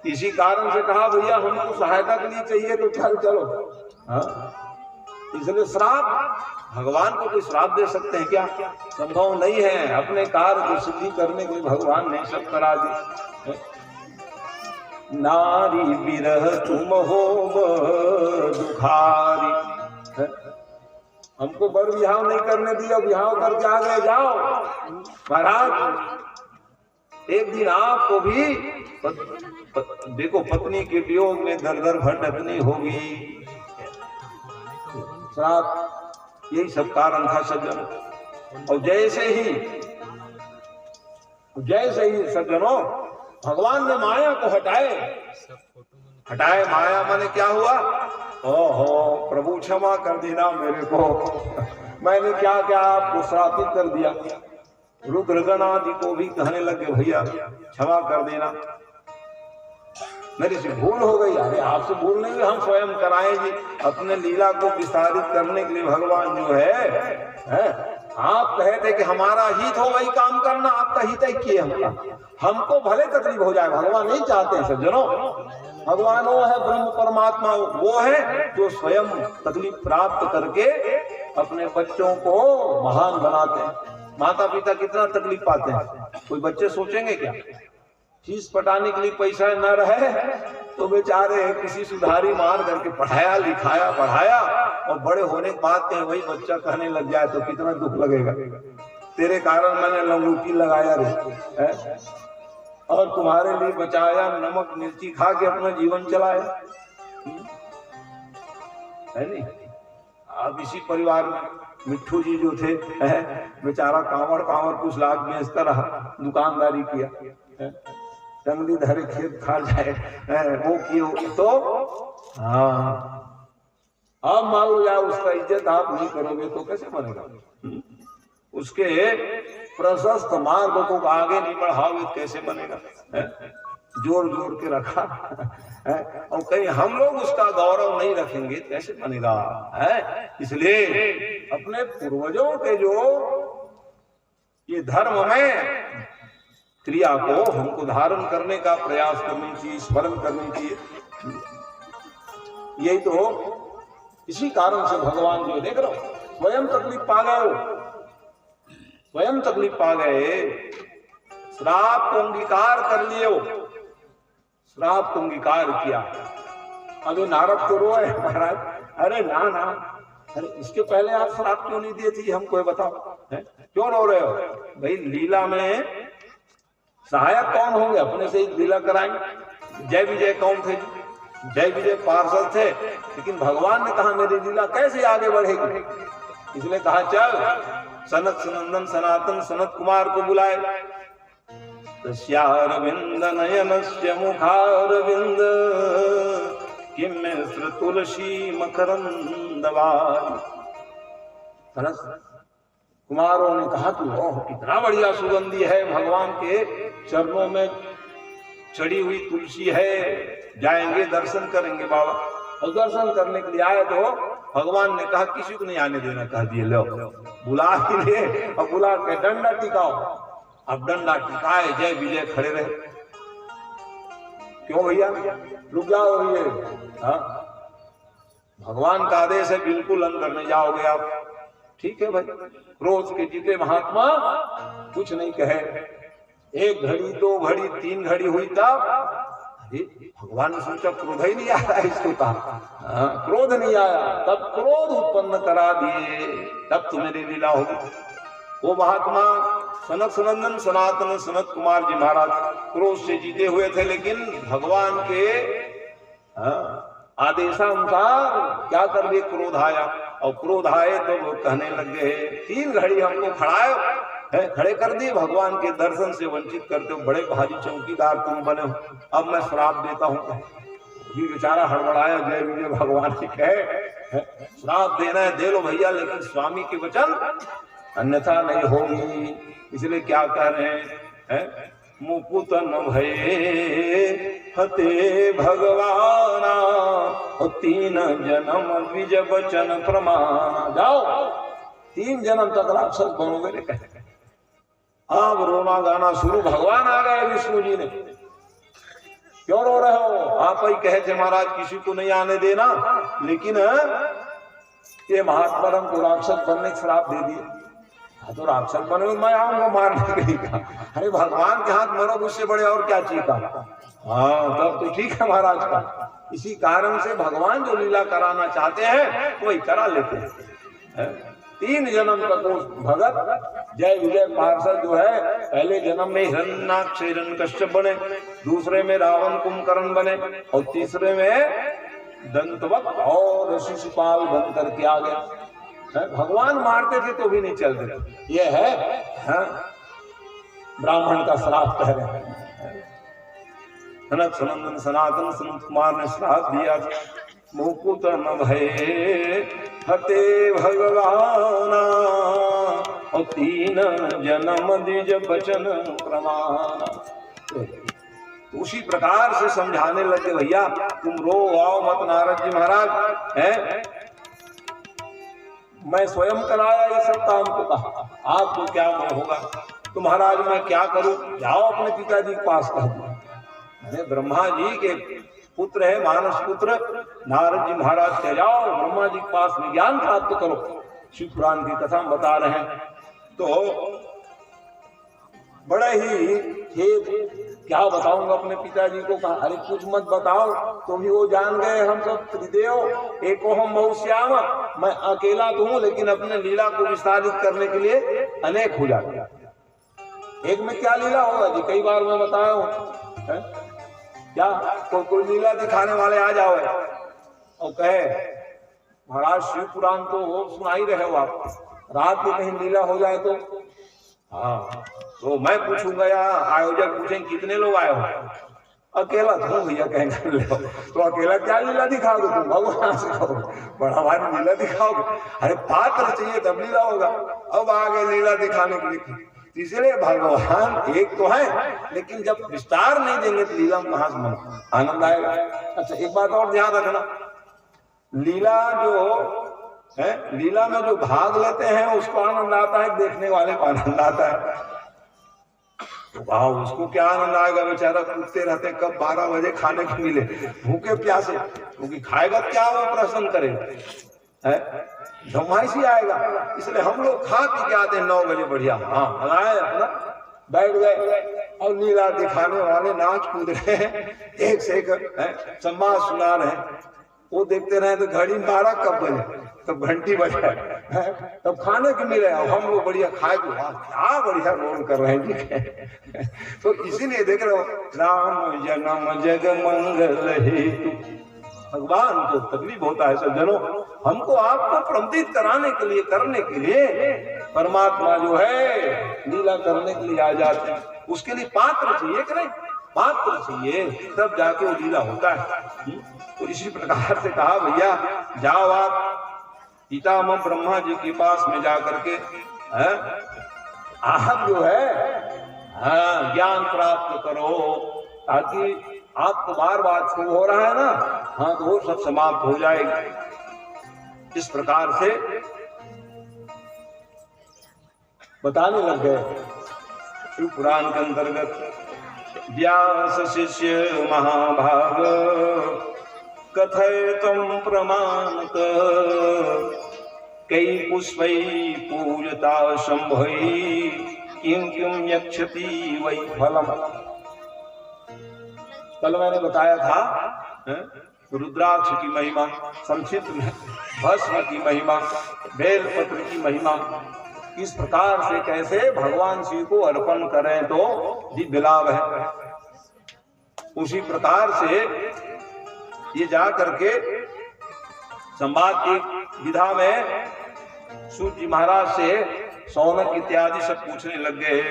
इसी कारण से कहा भैया हमको सहायता के लिए चाहिए तो चल चलो। इसलिए श्राप, भगवान को कोई श्राप दे सकते हैं क्या, संभव नहीं है। अपने कार्य को सिद्धि करने के लिए भगवान ने सब करा दी। नारी बिरह तुम हो दुखारी, हमको बर बिहाव नहीं करने दिया, बिहाव करके आ गए, जाओ महाराज। एक दिन आपको भी देखो पत्नी के वियोग में दर दर भटकनी होगी, श्राप, यही सब कारण था सज्जन। और जैसे ही सज्जनों भगवान ने माया को हटाए, माया माने क्या हुआ, ओहो प्रभु क्षमा कर देना मेरे को, मैंने क्या क्या आपको श्रापित कर दिया। रुद्रगण आदि को भी कहने लगे भैया क्षमा कर देना, मेरे से भूल हो गई। अरे आपसे भूल नहीं, हम स्वयं कराएं जी। अपने लीला को विस्तारित करने के लिए भगवान जो है आप कहे थे कि हमारा हित हो वही काम करना, आपका हित है किए हमको भले तकलीफ हो जाए, भगवान नहीं चाहते हैं सज्जनों। भगवान वो है ब्रह्म परमात्मा, वो है जो स्वयं तकलीफ प्राप्त करके अपने बच्चों को महान बनाते हैं। माता पिता कितना तकलीफ पाते हैं, कोई बच्चे सोचेंगे क्या, फीस पटाने के लिए पैसा न रहे तो बेचारे किसी सुधारी मार करके पढ़ाया लिखाया बढ़ाया और बड़े होने के बाद कहीं वही बच्चा कहने लग जाए तो कितना दुख लगेगा। तेरे कारण मैंने लंगूटी लगाया रे, है? और तुम्हारे लिए बचाया, नमक मिर्ची खा के अपना जीवन चलाया, है नहीं? अब इसी परिवार में मिट्ठू जी जो थे, बेचारा कांवड़ कुछ लाख बेचता रहा, दुकानदारी किया, जंगली धरे खेत खा जाए, वो किए तो हाँ, अब मान लो यार उसका इज्जत आप नहीं करोगे तो कैसे बनेगा? उसके प्रशस्त मार्ग को आगे नहीं बढ़ाओगे कैसे बनेगा? जोर जोर के रखा है और कहीं हम लोग उसका गौरव नहीं रखेंगे कैसे बनेगा? है इसलिए अपने पूर्वजों के जो ये धर्म में क्रिया को हमको धारण करने का प्रयास करनी चाहिए, स्मरण करनी चाहिए। यही तो इसी कारण से भगवान जो देख रहे हो स्वयं तकलीफ पा गए, स्वयं तकलीफ पा गए, श्राप को अंगीकार कर लिए हो, श्राप को अंगीकार किया। अभी नारद को रोए महाराज, अरे ना ना, अरे इसके पहले आप श्राप क्यों नहीं दिए थे हमको बताओ, क्यों रो रहे हो? भाई लीला में सहायक कौन होंगे? अपने से ही लीला कराएंगे। जय विजय कौन थे? जय विजय पार्षद थे, लेकिन भगवान ने कहा मेरी लीला कैसे आगे बढ़ेगी? इसलिए कहा चल सनत सनंदन सनातन सनत कुमार को बुलाए। तस्यारविंद नयनस्य मुखारविंद किम मिश्र तुलसी मकरंदवारी। सनत कुमारों ने कहा कि ओह कितना बढ़िया सुगंधी है, भगवान के चरणों में चढ़ी हुई तुलसी है, जाएंगे दर्शन करेंगे बाबा। और दर्शन करने के लिए आए तो भगवान ने कहा किसी को नहीं आने देना, कह दिए लो बुला के लिए और बुला के डंडा टिकाओ। अब डंडा टिकाए, जय विजय खड़े रहे। क्यों भैया रुक जाओ, ये भगवान का आदेश है, बिल्कुल अंदर नहीं जाओगे आप। ठीक है भाई, क्रोध के जीते महात्मा कुछ नहीं कहे। एक घड़ी, दो घड़ी, तीन घड़ी हुई तब भगवान ने सोचा क्रोध ही नहीं आया इसको, कहा क्रोध नहीं आया, तब क्रोध उत्पन्न करा दिए, तब तो मेरी लीला होगी। वो महात्मा सनत सनंदन सनातन सनत कुमार जी महाराज क्रोध से जीते हुए थे, लेकिन भगवान के आदेशानुसार क्या कर दिए, क्रोध आया। और क्रोध आए तो वो कहने लग गए तीन घड़ी हमको खड़े कर दिए, भगवान के दर्शन से वंचित करते हो, बड़े भारी चौकीदार तुम बने हो, अब मैं श्राप देता हूँ। ये बेचारा हड़बड़ाया, जय विजय भगवान की कहे श्राप देना है दे लो भैया, लेकिन स्वामी के वचन अन्यथा नहीं होगी। इसलिए क्या कह रहे हैं, मुकुत न भये हते भगवाना, तीन जन्म विज बचन प्रमाण। जाओ 3 जन्म तक राक्षस बनोगे रे। कहे अब रोना गाना शुरू, भगवान आ गए विष्णु जी ने। क्यों रो रहे हो? आप ही कहे थे महाराज किसी को नहीं आने देना, लेकिन ये महात्मा को राक्षस बनने का श्राप दे दिए। तो राक्षस बने मैं आऊंगा मारने के लिए। अरे भगवान के हाथ मरो, उससे बड़े और क्या चाहिए का? हाँ तब तो ठीक है महाराज का। इसी कारण से भगवान जो लीला कराना चाहते हैं वही करा लेते हैं। 3 जन्म तक वो भगत जय विजय पार्षद जो है, पहले जन्म में हिरण्याक्ष हिरण्यकश्यप बने, दूसरे में रावण कुंभकर्ण बने, और तीसरे में दंतवक्र और शिशुपाल बन करके आ गया। भगवान मारते थे तो भी नहीं चलते। ये है ब्राह्मण का श्राप कह रहे हैं। सनत सनंदन सनातन सनत कुमार ने श्राप दिया, मुकुत न भये हते भगवाना, और 3 जन्म द्विज बचन प्रमाण। उसी प्रकार से समझाने लगे, भैया तुम रो आओ मत नारद जी महाराज, है मैं स्वयं कराया ये सब काम को, कहा आपको क्या होगा? तो महाराज मैं क्या करूं? जाओ अपने पिताजी के पास कह दो। अरे ब्रह्मा जी के पुत्र है, मानस पुत्र नारद जी महाराज के जाओ ब्रह्मा जी के पास में ज्ञान प्राप्त करो। शिव पुराण की कथा बता रहे हैं। तो बड़े ही खेद क्या बताऊंगा अपने पिताजी को। कहा अरे कुछ मत बताओ, तो भी वो जान गए हम सब त्रिदेव एको हम बहुश्याम, मैं अकेला तो हूं लेकिन अपने लीला को विस्तारित करने के लिए अनेक हो जाते। एक में क्या लीला होगा जी, कई बार मैं बताया हूं, क्या कोई लीला दिखाने वाले आ जाओ और कहे महाराज शिव पुराण तो सुना ही रहे हो आप, रात में कहीं लीला हो जाए तो हाँ, तो मैं पूछूंगा या आयोजक पूछेंगे कितने लोग आए हो, अकेला था भैया कहेंगे तो अकेला क्या लीला दिखाओगे तुम, भगवान सिखाओगे, बड़ा भारी लीला दिखाओगे, अरे पात्र चाहिए तब लीला होगा। अब आगे लीला दिखाने के लिए, इसलिए भगवान एक तो है लेकिन जब विस्तार नहीं देंगे तो लीला में कहां से आनंद आएगा। अच्छा एक बात और ध्यान रखना, लीला जो है, लीला में जो भाग लेते हैं उसको आनंद आता है, देखने वाले को आनंद आता है। तो वाह उसको क्या आनंद आएगा, बेचारा पूछते रहते कब 12 बजे खाने को मिले, भूखे प्यासे, क्योंकि खाएगा क्या वो प्रसन्न करेगा, धमाइशी आएगा। इसलिए हम लोग खा पी के आते हैं 9 बजे बढ़िया, हाँ आए अपना बैठ गए और लीला दिखाने वाले नाच कूद रहे हैं, एक से एक संवाद सुना रहे हैं, वो देखते रहे तो घड़ी 12 कब बजे, तब घंटी बजे, तब खाने को मिले और हम लोग बढ़िया खाए को, क्या बढ़िया रोल कर रहे हैं। तो इसीलिए देख रहे हो राम जन्म जग मंगल हेतु, भगवान को तकलीफ होता है सज्जनों, हमको आपको प्रमोदित कराने के लिए, करने के लिए परमात्मा जो है लीला करने के लिए आ जाते हैं, उसके लिए पात्र चाहिए कि नहीं, पात्र चाहिए तब जाके वो लीला होता है। तो इसी प्रकार से कहा भैया जाओ आप पितामह ब्रह्मा जी के पास में जा करके आप जो है ज्ञान प्राप्त करो, ताकि आपको बार बार शुरू हो रहा है ना, हाँ तो वो सब समाप्त हो जाएगा। इस प्रकार से बताने लग गए शिव पुराण के अंतर्गत व्यास शिष्य महाभाग कथयतम प्रमाणत कई पुष्पै पूजता शंभई किं किं यक्षति वै फलम। कल मैंने बताया था रुद्राक्ष की महिमा, संक्षिप्त में भस्म की महिमा, बेलपत्र की महिमा, किस प्रकार से कैसे भगवान शिव को अर्पण करें तो दिव्य लाभ है। उसी प्रकार से ये जा करके संवाद की विधा में सूत जी महाराज से सौनक इत्यादि सब पूछने लग गए,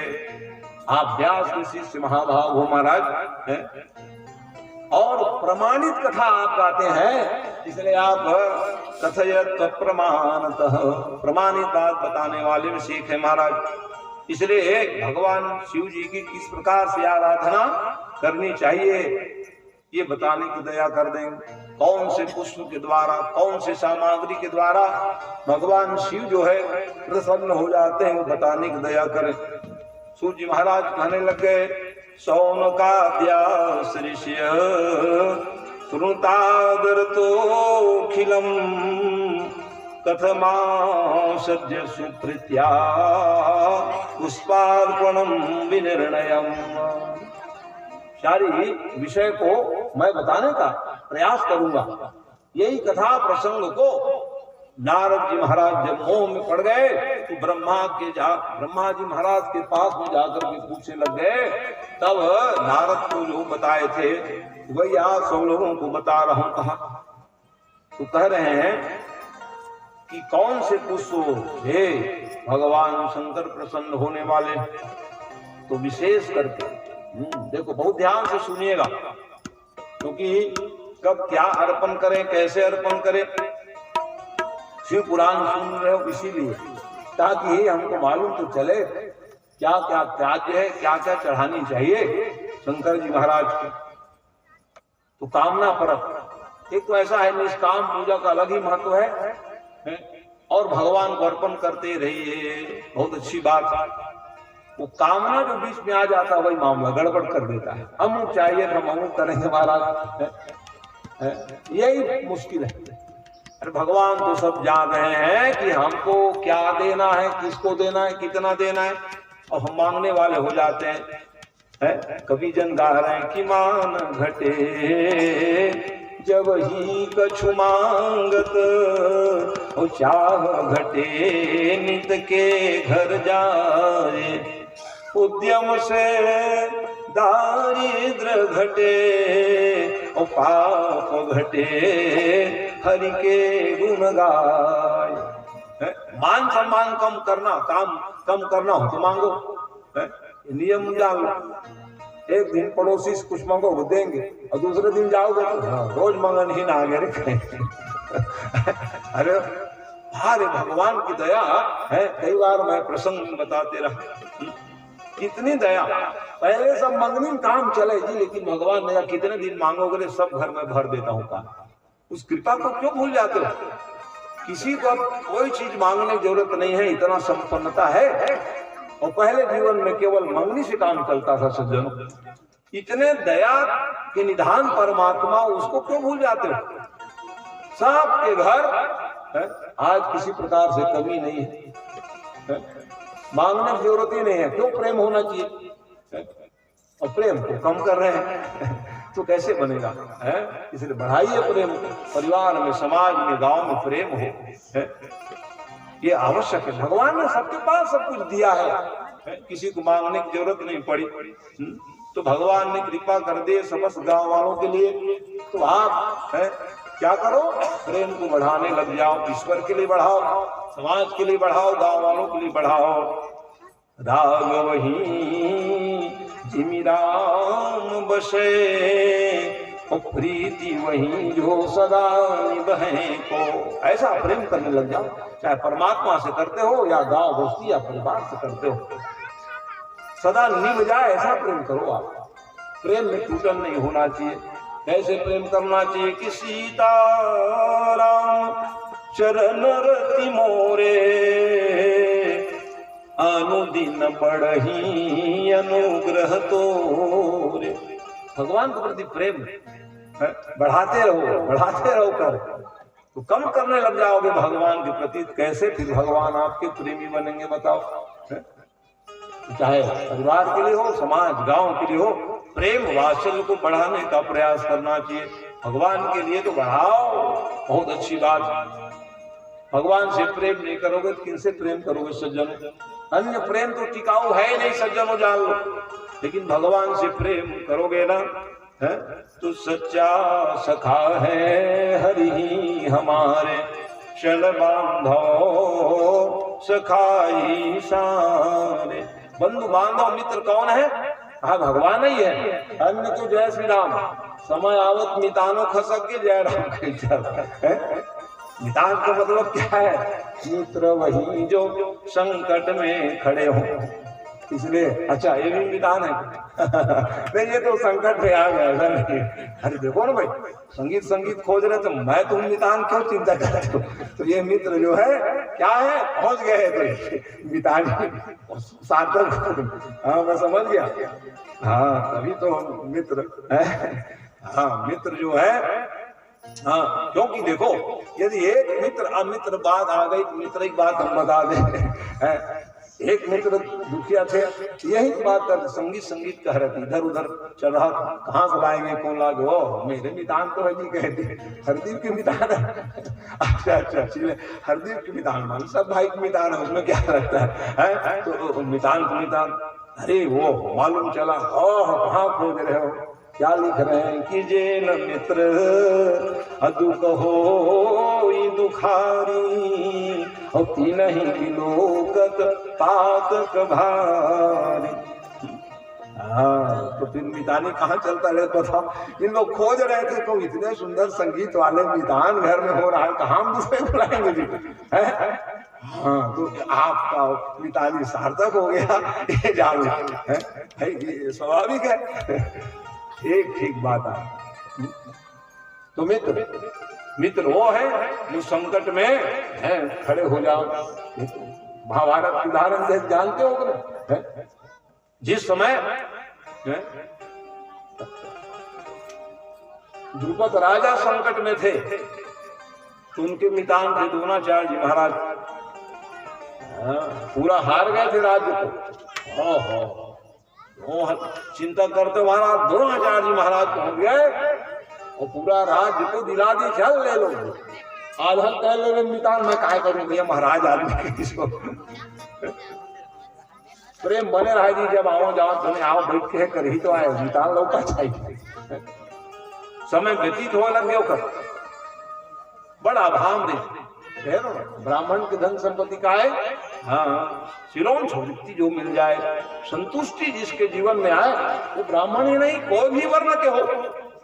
आप व्यास के शिष्य महाभाग हो महाराज है? और प्रमाणित कथा आप गाते हैं, इसलिए आप कथयत प्रमाणतः, प्रमाणित बात बताने वाले में शेख है महाराज। इसलिए भगवान शिव जी की किस प्रकार से आराधना करनी चाहिए ये बताने की दया कर देंगे। कौन से पुष्प के द्वारा, कौन से सामग्री के द्वारा भगवान शिव जो है प्रसन्न हो जाते हैं वो बताने की दया करें। सूत जी महाराज कहने लग गए, सौनकाद्यास ऋषय श्रुतादरतोऽखिलम् कथमासद्य सुप्रीत्या पुष्पार्पणं विनिर्णयम्। सारी विषय को मैं बताने का प्रयास करूंगा। यही कथा प्रसंग को नारद जी महाराज जब मोह में पड़ गए तो ब्रह्मा जी महाराज के पास में जाकर के पूछने लग गए, तब नारद को जो बताए थे वही आज सब लोगों को बता रहा हूं। कहा तो कह रहे हैं कि कौन से पुष्प हे भगवान शंकर प्रसन्न होने वाले, तो विशेष करके देखो बहुत ध्यान से सुनिएगा, क्योंकि कब क्या अर्पण करें, कैसे अर्पण करें, शिव पुराण सुन रहे हो इसीलिए, ताकि हमको मालूम तो चले क्या क्या त्याज्य है, क्या क्या चढ़ानी चाहिए शंकर जी महाराज की। तो कामना परक, एक तो ऐसा है निष्काम पूजा का अलग ही महत्व है और भगवान को अर्पण करते रहिए, बहुत अच्छी बात है। वो कामना जो बीच में आ जाता है वही मामला गड़बड़ कर देता है। अमुक चाहिए तो हम अमुक करेंगे महाराज, यही मुश्किल है। अरे भगवान तो सब जान रहे हैं कि हमको क्या देना है, किसको देना है, कितना देना है, और हम मांगने वाले हो जाते हैं। है। कवि जन गा रहे कि मान घटे जब ही कछु मांगत, ओ चाह घटे नित के घर जाए, उद्यम से दारिद्र घटे, ओ पाप घटे हरि के गुण गाय। मान सम्मान कम करना, काम कम करना हो तो मांगो, नियम जान लो। एक दिन पड़ोसी से कुछ मांगो वो देंगे, और दूसरे दिन जाओगे तो रोज मंगन ही ना आगे अरे अरे भगवान की दया है। कई बार मैं प्रसंग बताते रहा, कितनी दया। पहले सब मंगनी काम चले जी, लेकिन भगवान ने कितने दिन मांगोगे सब घर में भर देता हूँ काम। उस कृपा को क्यों भूल जाते हो? किसी को कोई चीज मांगने की जरूरत नहीं है, इतना संपन्नता है। और पहले जीवन में केवल मंगनी से काम चलता था सज्जनों। इतने दया के निधान परमात्मा, उसको क्यों भूल जाते हो? सबके घर है? आज किसी प्रकार से कमी नहीं है, मांगने की जरूरत ही नहीं है। क्यों? प्रेम होना चाहिए, और प्रेम को कम कर रहे हैं तो कैसे बनेगा है? इसलिए बढ़ाइए प्रेम को। परिवार में, समाज में, गांव में प्रेम हो है? ये आवश्यक है। भगवान ने सबके पास सब कुछ दिया है, किसी को मांगने की जरूरत नहीं पड़ी। तो भगवान ने कृपा कर दे समस्त गांव वालों के लिए। तो आप है क्या करो? प्रेम को बढ़ाने लग जाओ। ईश्वर के लिए बढ़ाओ, समाज के लिए बढ़ाओ, गांव वालों के लिए बढ़ाओ। राग वही जिमि राम बसे, और प्रीति वही जो सदा निभे को। ऐसा प्रेम करने लग जाओ, चाहे परमात्मा से करते हो या गांव बस्ती या परिवार से करते हो, सदा निभ जाए ऐसा प्रेम करो आप। प्रेम में टूटन नहीं होना चाहिए। कैसे प्रेम करना चाहिए कि सीता राम चरण रति मोरे, अनुदिन बढ़ही अनुग्रह तोरे। भगवान के प्रति प्रेम बढ़ाते रहो कर। तो कम करने लग जाओगे भगवान के प्रति, कैसे फिर भगवान आपके प्रेमी बनेंगे बताओ? चाहे परिवार के लिए हो, समाज गांव के लिए हो, प्रेम वात्सल्य को बढ़ाने का प्रयास करना चाहिए। भगवान के लिए तो बढ़ाओ, बहुत अच्छी बात। भगवान से प्रेम नहीं करोगे तो किनसे प्रेम करोगे सज्जनों? अन्य प्रेम तो टिकाऊ है नहीं सज्जनों, जान लो। लेकिन भगवान से प्रेम करोगे ना है तो सच्चा सखा है हरि हमारे, शल बांधो सखाई सारे। बंधु बांधव मित्र कौन है? हाँ भगवान ही है। अन्य तो जय श्री राम, समय आवत मितानो खसक के जय राम कहते हैं। मितान का मतलब क्या है? मित्र वही जो संकट में खड़े हो, इसलिए। अच्छा ये भी मितान है नहीं, ये तो संकट में आ गया ऐसा नहीं। अरे देखो ना भाई, संगीत खोज रहे तो मैं तुम मितान क्यों चिंता करते हो? तो ये मित्र जो है क्या है, पहुंच गए तो मितान सार्थक। हाँ मैं समझ गया। हाँ तभी तो मित्र है। हाँ मित्र जो है, हाँ क्योंकि देखो यदि एक मित्र अमित्र बात आ गई तो मित्र की बात हम बता दें। एक मित्र दुखिया थे, यही बात करते, संगीत कह रहे थे, इधर उधर चल रहा, कहाँ से लाएंगे कौन लागे? ओ मेरे मितान तो है जी, कहते हरदीप के मितान है। अच्छा हरदीप के मितान मान, सब भाई के मितान है, उसमें क्या लगता है? तो मितान के मितान, अरे वो मालूम चला, ओह कहाँ खोज रहे हो, क्या लिख रहे हैं कि जे न मित्र दुख हो दुखारी, और तीन ही लोकत पातक भारी। हाँ तो फिर मितानी कहाँ चलता है बताओ? इन लोग खोज रहे थे तो इतने सुंदर संगीत वाले मितान घर में हो रहा है, कहाँ हम दूसरे बुलाएंगे जी? हाँ तो आपका मितानी सार्थक हो गया, ये जान है, ये स्वाभाविक है। ठीक बात है। तो मित्र वो है जो संकट में है खड़े हो जाओ। महाभारत के उदाहरण से जानते हो ना, जिस समय द्रुपद राजा संकट में थे तो उनके मितान थे द्रोणाचार्य जी महाराज, पूरा हार गए थे राज्य को। वो चिंता करते महाराज द्रोणाचार्य जी महाराज पहुंच गए और पूरा राज्य को दिला दी, चल ले लो। आधा कह ले मितान मैं काय करूं भैया महाराज आदमी किसको प्रेम बने रहा जी, जब आओ जाओ तुम्हें आओ बैठ के कर ही तो आए, मितान लोग का चाहिए। समय व्यतीत हो लग गया कर बड़ा भाव दे ब्राह्मण के धन संपत्ति का है। हाँ सिरोन छोटी जो मिल जाए, संतुष्टि जिसके जीवन में आए वो ब्राह्मण ही नहीं कोई भी वर्ण के हो,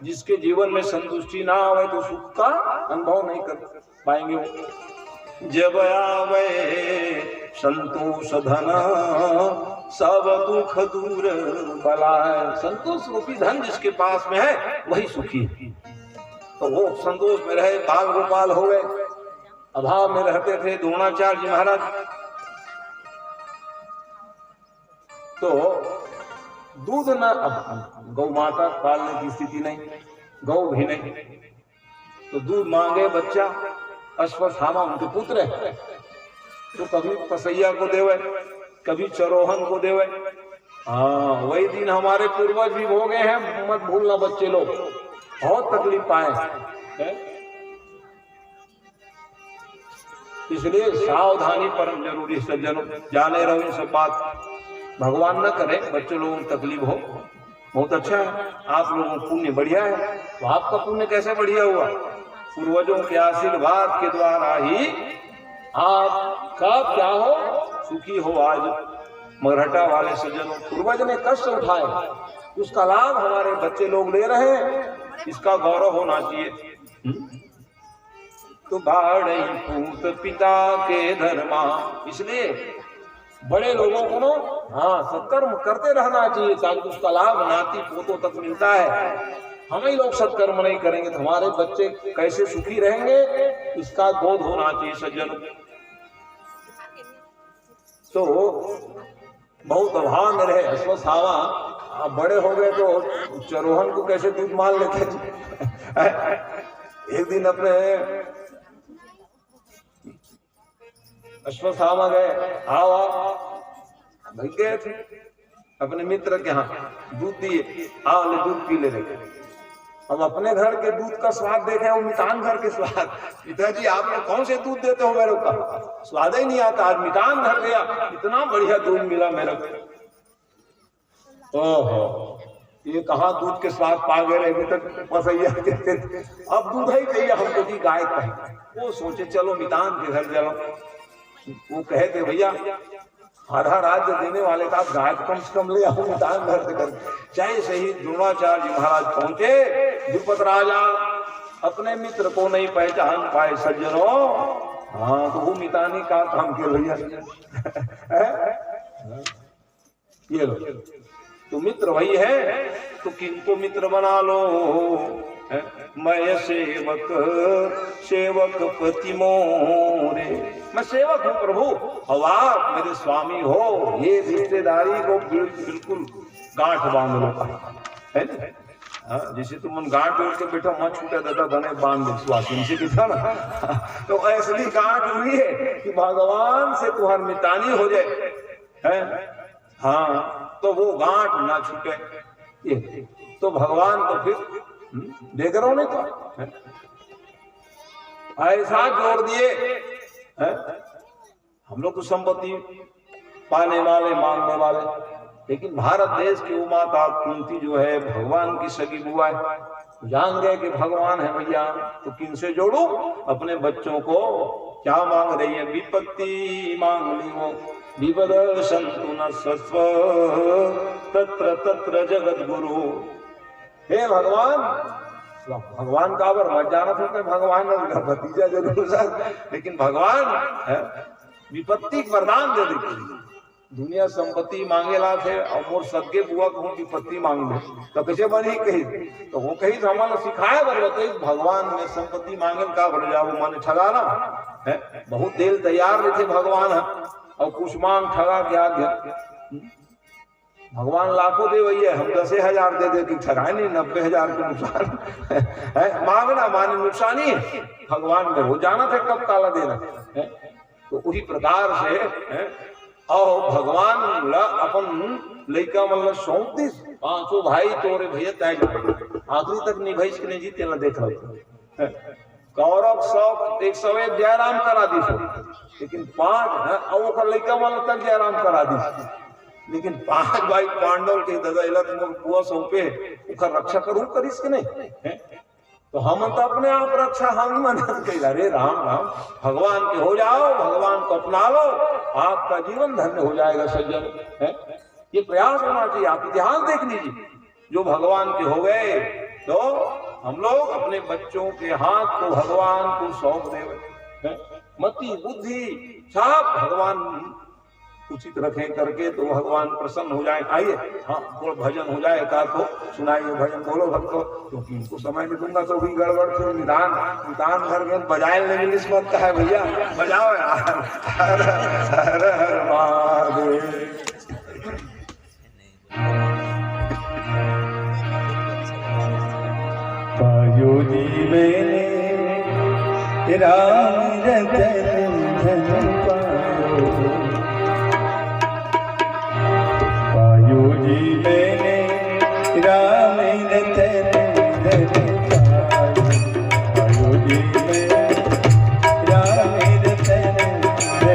जिसके जीवन में संतुष्टि ना आवे तो सुख का अनुभव नहीं कर पाएंगे वो। जब आवे संतोष धन सब दुख दूर बलाए, संतोष रूपी धन जिसके पास में है वही सुखी है। तो वो संतोष में रहे, बाल गोपाल हो गए, अभाव में रहते थे द्रोणाचार्य जी महाराज। तो दूध न, अब गौ माता पालने की स्थिति नहीं, गौ भी नहीं, तो दूध मांगे बच्चा, अश्वत्थामा उनके पुत्र है, तो कभी पसैया को देवे, कभी चरोहन को देवे। हाँ वही दिन हमारे पूर्वज भी भोगे हैं, मत भूलना बच्चे लोग, बहुत तकलीफ पाए हैं। इसलिए सावधानी परम जरूरी, सज्जनों जाने रहो सब बात, भगवान न करे बच्चों लोगों को तकलीफ हो। बहुत अच्छा है, आप लोगों को पुण्य बढ़िया है। तो आपका पुण्य कैसे बढ़िया हुआ? पूर्वजों के आशीर्वाद के द्वारा ही आपका क्या हो, सुखी हो। आज मरहटा वाले सज्जनों, पूर्वज ने कष्ट उठाए, उसका लाभ हमारे बच्चे लोग ले रहे हैं, इसका गौरव होना चाहिए। तो बाढ़ पूत पिता के धर्मा, इसलिए बड़े लोगों को ना हाँ सत्कर्म करते रहना चाहिए, ताकि उसका लाभ नाती पोतों तक मिलता है। हम ही लोग सत्कर्म नहीं करेंगे तो हमारे बच्चे कैसे सुखी रहेंगे, इसका बोध होना चाहिए सज्जनों। तो बहुत अभाव में रहे अश्वत्थामा, अब बड़े हो गए तो चरोहन को कैसे दूध मान लेते। एक दिन अपने अश्वत्थामा गए, आओ भाई गए थे अपने मित्र के यहाँ, दूध दिए, आओ ले दूध पी ले रहे। हम अपने घर के दूध का स्वाद देखे, वो मितान घर के स्वाद। पिताजी आप लोग कौन से दूध देते हो मेरे को, स्वाद ही नहीं आता। आज मितान घर गया, इतना बढ़िया दूध मिला मेरे को। ओहो ये कहाँ दूध के स्वाद पा गए, अभी तक पसैया कहते थे, अब दूध ही चाहिए हमको जी, गाय का। वो सोचे चलो मितान के घर चलो। वो कहे थे भैया आधा राज्य देने वाले का आप गाय कम से कम ले आओ मितान घर से कर। चाहे सही द्रोणाचार्य जी महाराज पहुंचे, द्रुपद राजा अपने मित्र को नहीं पहचान पाए सज्जनों। हाँ तो वो मितानी का काम के भैया ये लो, तो मित्र वही है, तो किनको मित्र बना लो। मैं सेवक सेवक पति मोरे, मैं सेवक हूँ प्रभु, अब आप मेरे स्वामी हो। ये रिश्तेदारी को बिल्कुल गांठ बांध लो है ना, जैसे तुम गांठ जोड़ के बैठो मत छूटे दादा बने बांध दो स्वासी से कितना ना। तो ऐसी गांठ हुई है कि भगवान से तुम्हार मितानी हो जाए है। हाँ तो वो गांठ ना छूटे, ये तो भगवान तो फिर देख रहा हूं नहीं तो ऐसा जोड़ दिए है। हम लोग तो संपत्ति पाने वाले मांगने वाले, लेकिन भारत देश की वो माता कुंती जो है भगवान की सगी बुआ है, जान गए कि भगवान है भैया, तो किन से जोड़ू? अपने बच्चों को क्या मांग रही है? विपत्ति मांग ली वो, विपद संतु न स्वस्व तत्र तत्र जगत गुरु। हे भगवान, भगवान का अगर मत जाना था भगवान का भतीजा जरूर सर, लेकिन भगवान विपत्ति वरदान दे देती। दुनिया संपत्ति मांगेला थे और मोर सदके बुआ को विपत्ति मांग ले तो कैसे बनी कही, तो वो कही तो हमारा सिखाया बरबते भगवान ने संपत्ति मांगे का भर जाओ माने ठगाना है। बहुत देर तैयार नहीं थे भगवान और कुछ मांग ठगा के आ गया। भगवान लाखों दे वही है, हम 10,000 दे दे कि ठगाए नहीं, 90,000 के नुकसान है। मांगना माने नुकसान ही है, भगवान में वो जाना था कब काला देना है। तो उसी प्रकार से और भगवान अपन लड़का मतलब 34 पांचों भाई तोरे भैया तय आखिरी तक निभाइस के नहीं जीते ना देख रहे कौरव सब 101 जयराम करा दी लेकिन 5 और लड़का वाला तक जयराम करा दी लेकिन 5 भाई पांडव के दादा इला तुम कुआ सौंपे उखर रक्षा करूं करिस के नहीं तो हम तो अपने आप रक्षा हम मदद कैला रे राम राम भगवान के हो जाओ भगवान को अपना लो आपका जीवन धन्य हो जाएगा सज्जन है ये प्रयास होना चाहिए। आप इतिहास देख लीजिए जो भगवान के हो गए तो हम लोग अपने बच्चों के हाथ को भगवान को सौंप दे मति बुद्धि सब भगवान उचित रखें करके तो भगवान प्रसन्न हो जाए। आइए हाँ थोड़ा भजन हो जाए एकाध को सुनाइए भजन बोलो भक्तो क्योंकि उनको समय नहीं दूंगा तो भी गड़बड़ फिर निदान घर में बजाए लेने निस्बत का है भैया बजाओ यार हर हर हर महादेव।
पायो जी मैंने राम रतन धन पायो जी मैंने राम रतन धन पायो जी मैंने राम रतन धन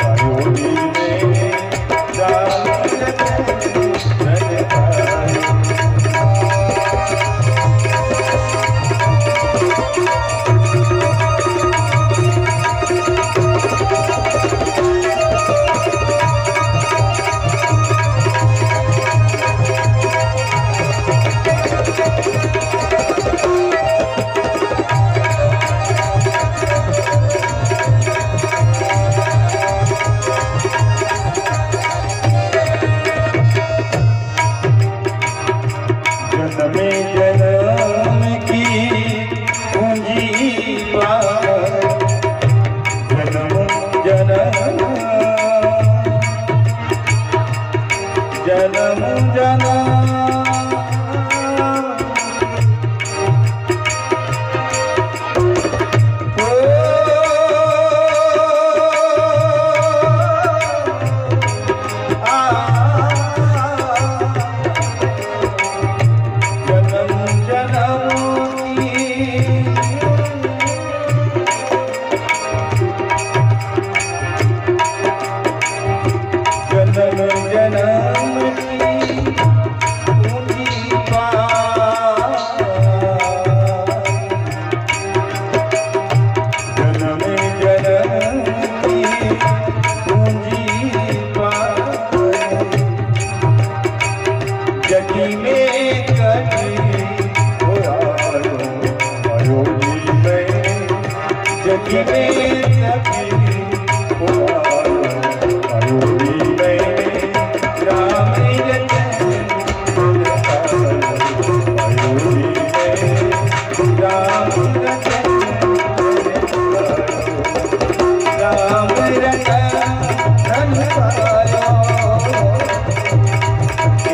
Thank you.
जगी में कभी हो आयो, आयो जी में जगी में कभी हो आयो, आयो जी में राम रतन आयो जी में राम रतन राम रतन धन पायो,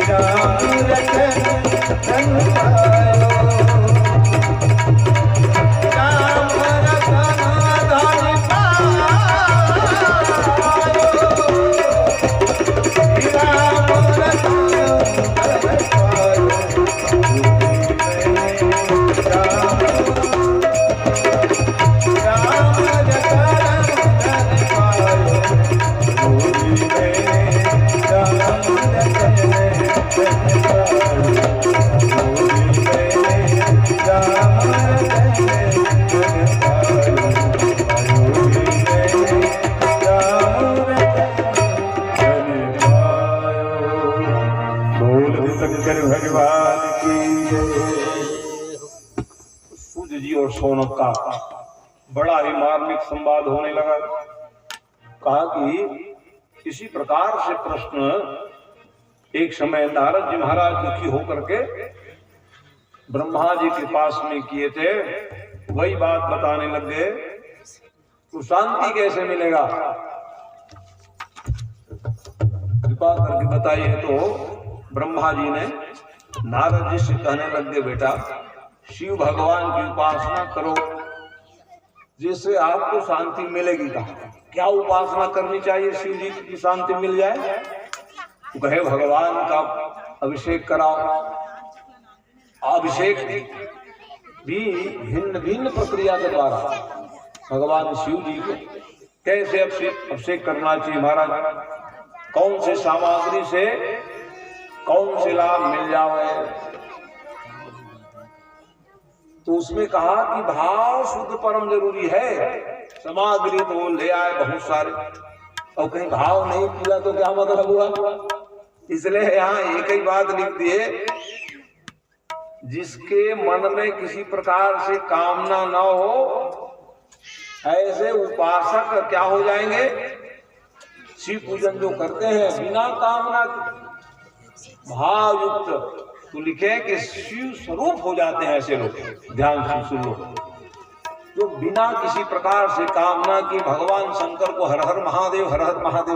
राम रतन धन पायो, राम रतन धन पायो, राम रतन धन पायो, भगवान की
सूर्य जी और सोनक का बड़ा ही मार्मिक संवाद होने लगा। कहा कि इसी प्रकार से प्रश्न एक समय नारद जी महाराज दुखी होकर के ब्रह्मा जी के पास में किए थे, वही बात बताने लग गए। तो शांति कैसे मिलेगा, कृपा करके बताइए। तो ब्रह्मा जी ने नारद जी से कहने लग गए, बेटा शिव भगवान की उपासना करो जिससे आपको शांति मिलेगी। कहा क्या उपासना करनी चाहिए शिव जी की शांति मिल जाए? तो कहे भगवान का अभिषेक कराओ। अभिषेक भी भिन्न भिन्न प्रक्रिया के द्वारा भगवान शिव जी को कैसे अभिषेक करना चाहिए महाराज, कौन से सामग्री से कौन से लाभ मिल जाए। तो उसमें कहा कि भाव शुद्ध परम जरूरी है। सामग्री तो ले आए बहुत सारे, और कहीं भाव नहीं किया तो क्या मतलब हुआ। इसलिए यहाँ एक ही बात लिख दिए, जिसके मन में किसी प्रकार से कामना न हो ऐसे उपासक क्या हो जाएंगे, शिव पूजन जो करते हैं बिना कामना भाव युक्त, तो लिखे कि शिव स्वरूप हो जाते हैं ऐसे लोग। ध्यान से सुन लो, जो बिना किसी प्रकार से कामना की भगवान शंकर को हर हर महादेव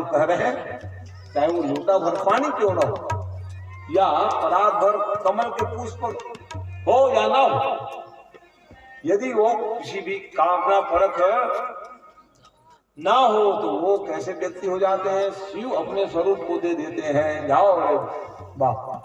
कह रहे हैं, चाहे वो लोटा भर पानी क्यों न हो या परात भर कमल के पुष्प हो या ना हो, यदि वो किसी भी कामना परख ना हो तो वो कैसे व्यक्ति हो जाते हैं, शिव अपने स्वरूप को दे देते हैं। जाओ वाह।